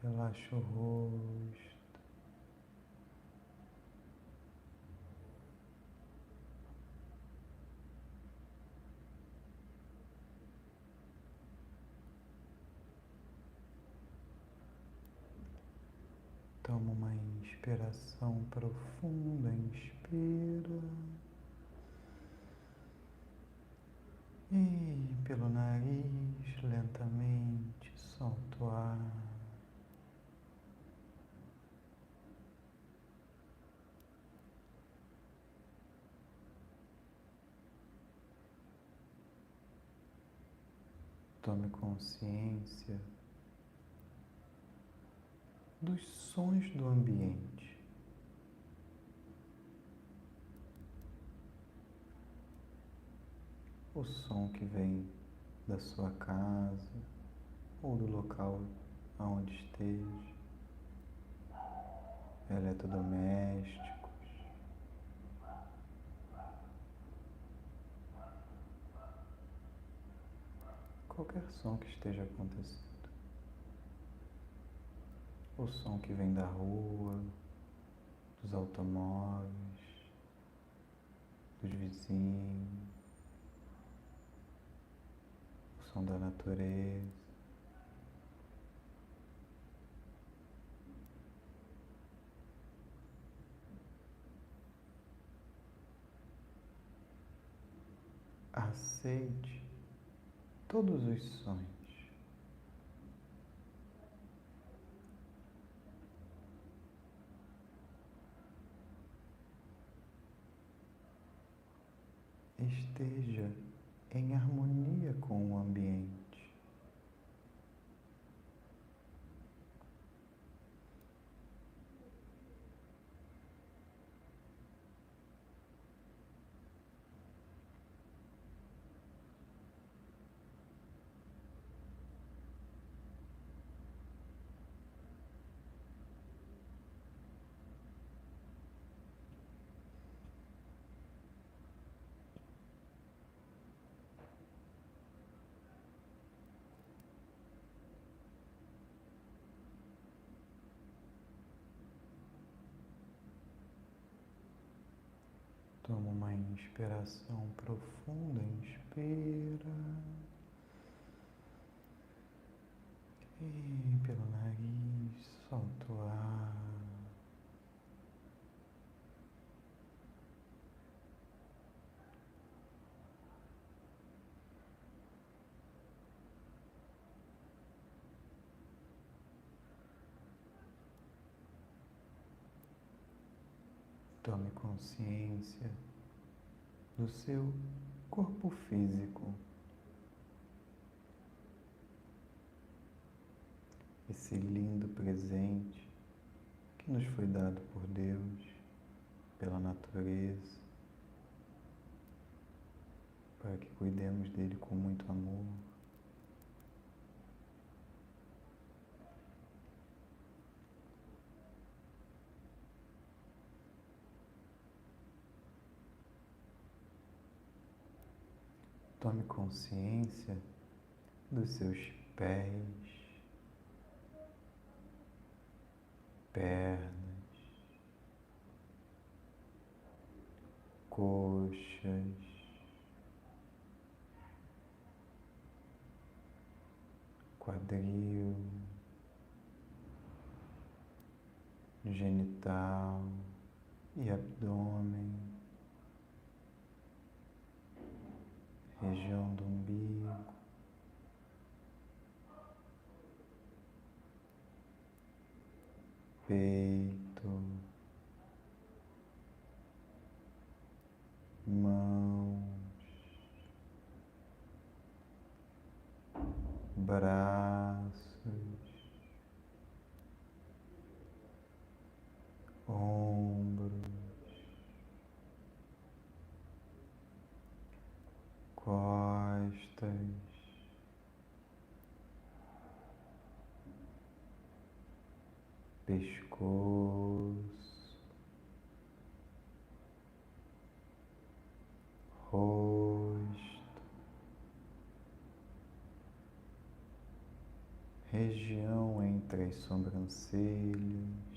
relaxa o rosto. Toma uma inspiração profunda, inspira. E pelo nariz, lentamente, solta o ar. Tome consciência dos sons do ambiente. O som que vem da sua casa ou do local aonde esteja, eletrodomésticos, qualquer som que esteja acontecendo. O som que vem da rua, dos automóveis, dos vizinhos, o som da natureza. Aceite todos os sons. Esteja em harmonia com o ambiente. Toma uma inspiração profunda, inspira. E pelo nariz, solta o ar. Tome consciência do seu corpo físico. Esse lindo presente que nos foi dado por Deus, pela natureza, para que cuidemos dele com muito amor. Tome consciência dos seus pés, pernas, coxas, quadril, genital e abdômen, região do umbigo, peito, mãos, braços, ombros, costas, pescoço, rosto, região entre as sobrancelhas,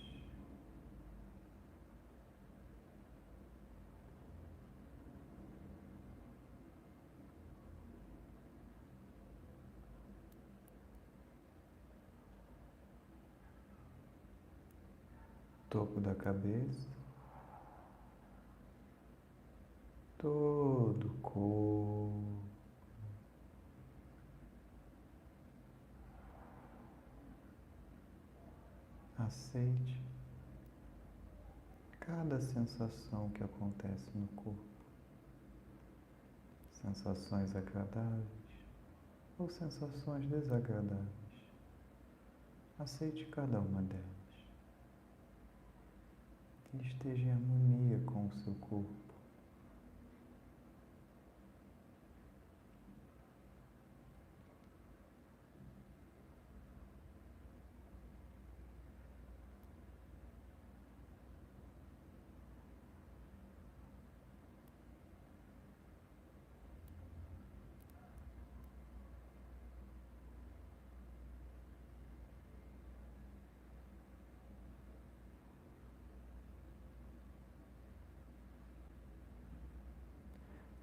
topo da cabeça, todo o corpo. Aceite cada sensação que acontece no corpo. Sensações agradáveis ou sensações desagradáveis. Aceite cada uma delas e esteja em harmonia com o seu corpo.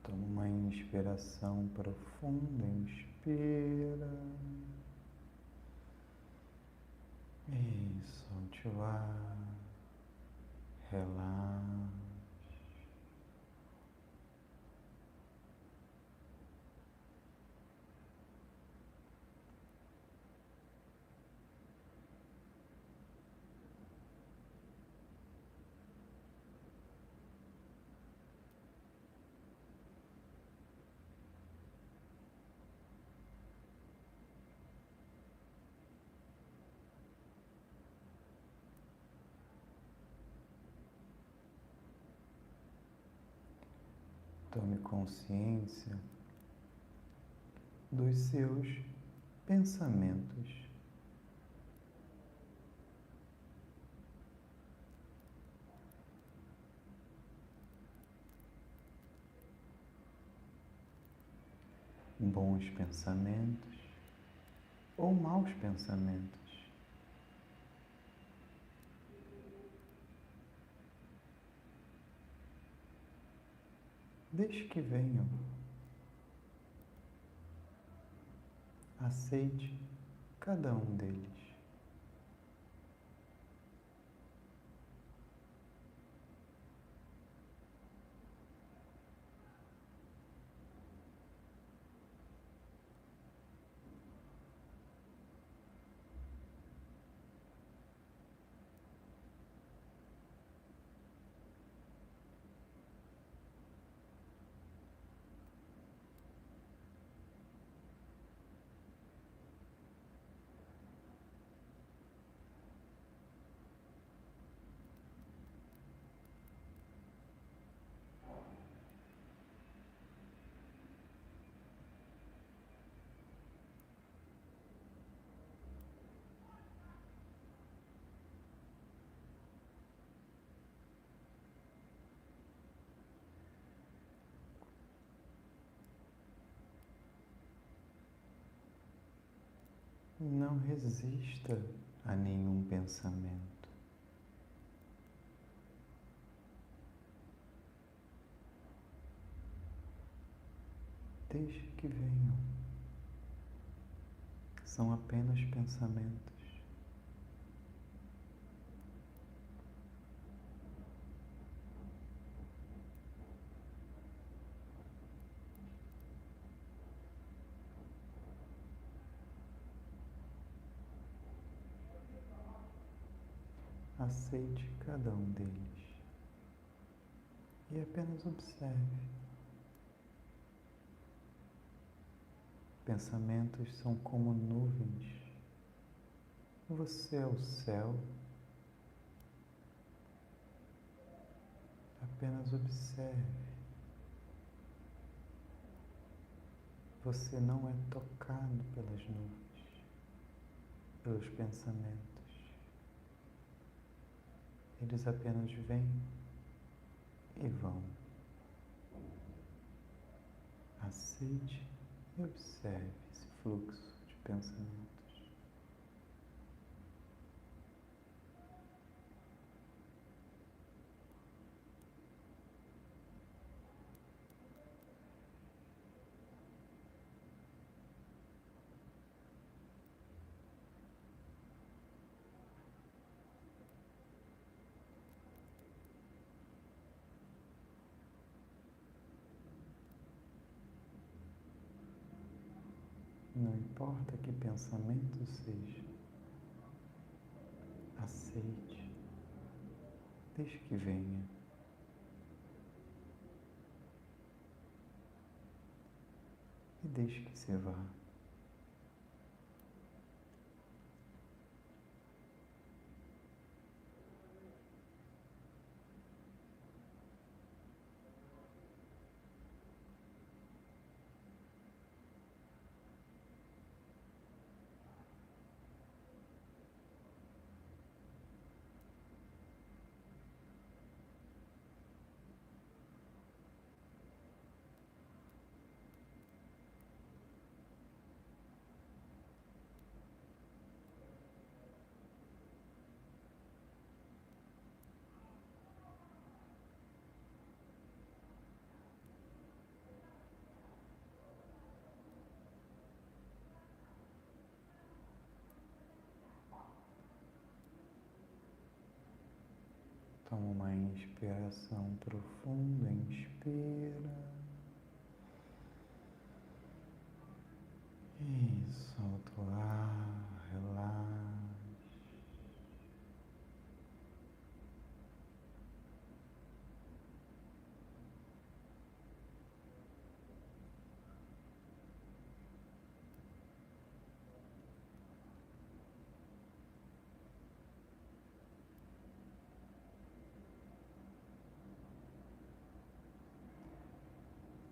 Toma uma inspiração profunda, inspira e solte o ar, relaxa. Tome consciência dos seus pensamentos. Bons pensamentos ou maus pensamentos. Deixe que venham. Aceite cada um deles. Não resista a nenhum pensamento. Deixe que venham. São apenas pensamentos. Aceite cada um deles e apenas observe. Pensamentos são como nuvens. Você é o céu. Apenas observe. Você não é tocado pelas nuvens, pelos pensamentos. Eles apenas vêm e vão. Aceite e observe esse fluxo de pensamentos. Não importa que pensamento seja, aceite, deixe que venha. E deixe que se vá. Toma uma inspiração profunda, inspira. E solta o ar, relaxa.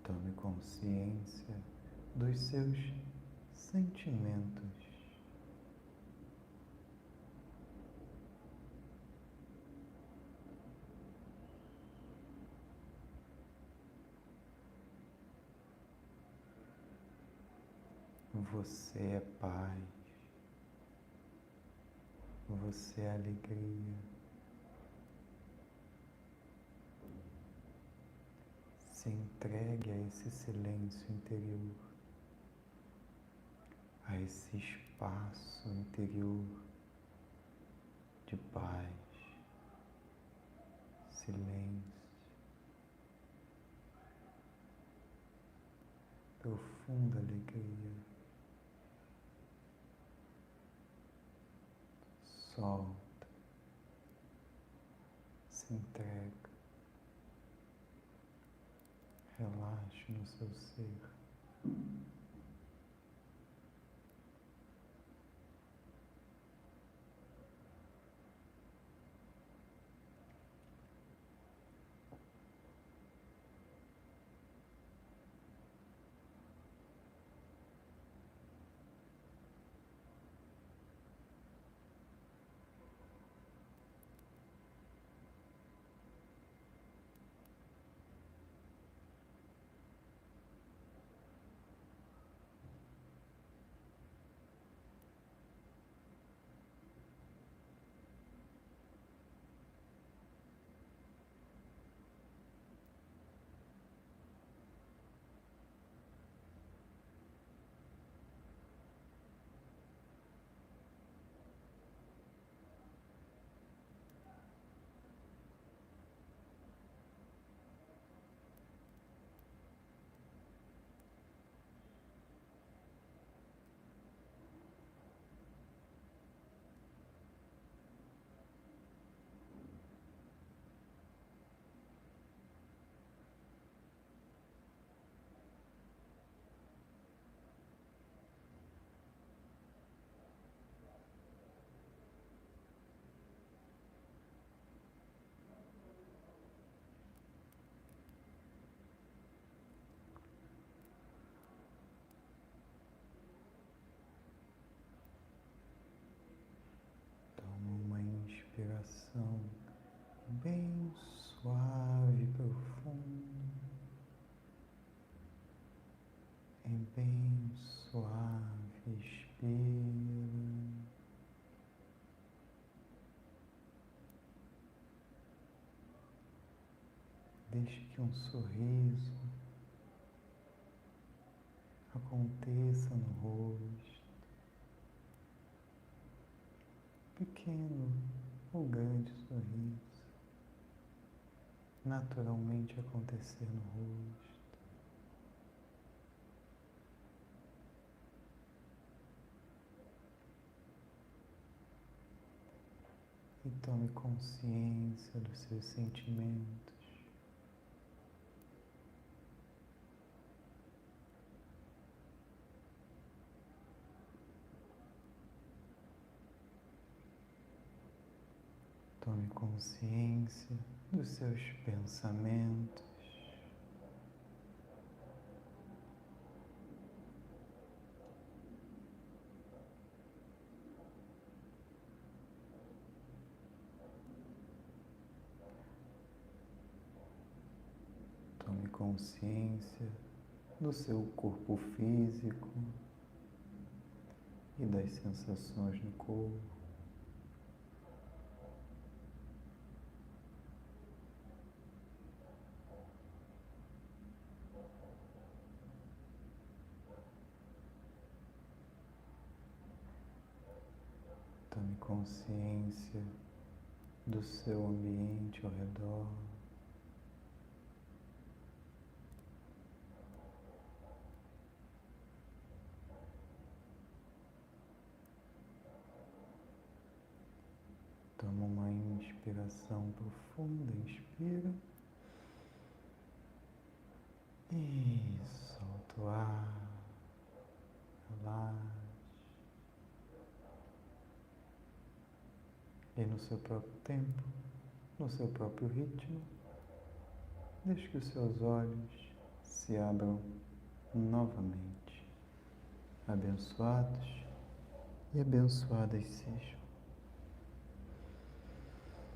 Tome consciência dos seus sentimentos. Você é paz, você é alegria. Se entregue a esse silêncio interior, a esse espaço interior de paz, silêncio, profunda alegria. Solta, se entrega, relaxe no seu ser. Inspiração bem suave, profunda, e bem suave, expira. Deixe que um sorriso aconteça no rosto, pequeno ou grande sorriso, naturalmente acontecer no rosto. E tome consciência dos seus sentimentos. Tome consciência dos seus pensamentos. Tome consciência do seu corpo físico e das sensações no corpo. Tome consciência do seu ambiente ao redor. Toma uma inspiração profunda, inspira e solta o ar, relaxa. E no seu próprio tempo, no seu próprio ritmo, deixe que os seus olhos se abram novamente. Abençoados e abençoadas sejam.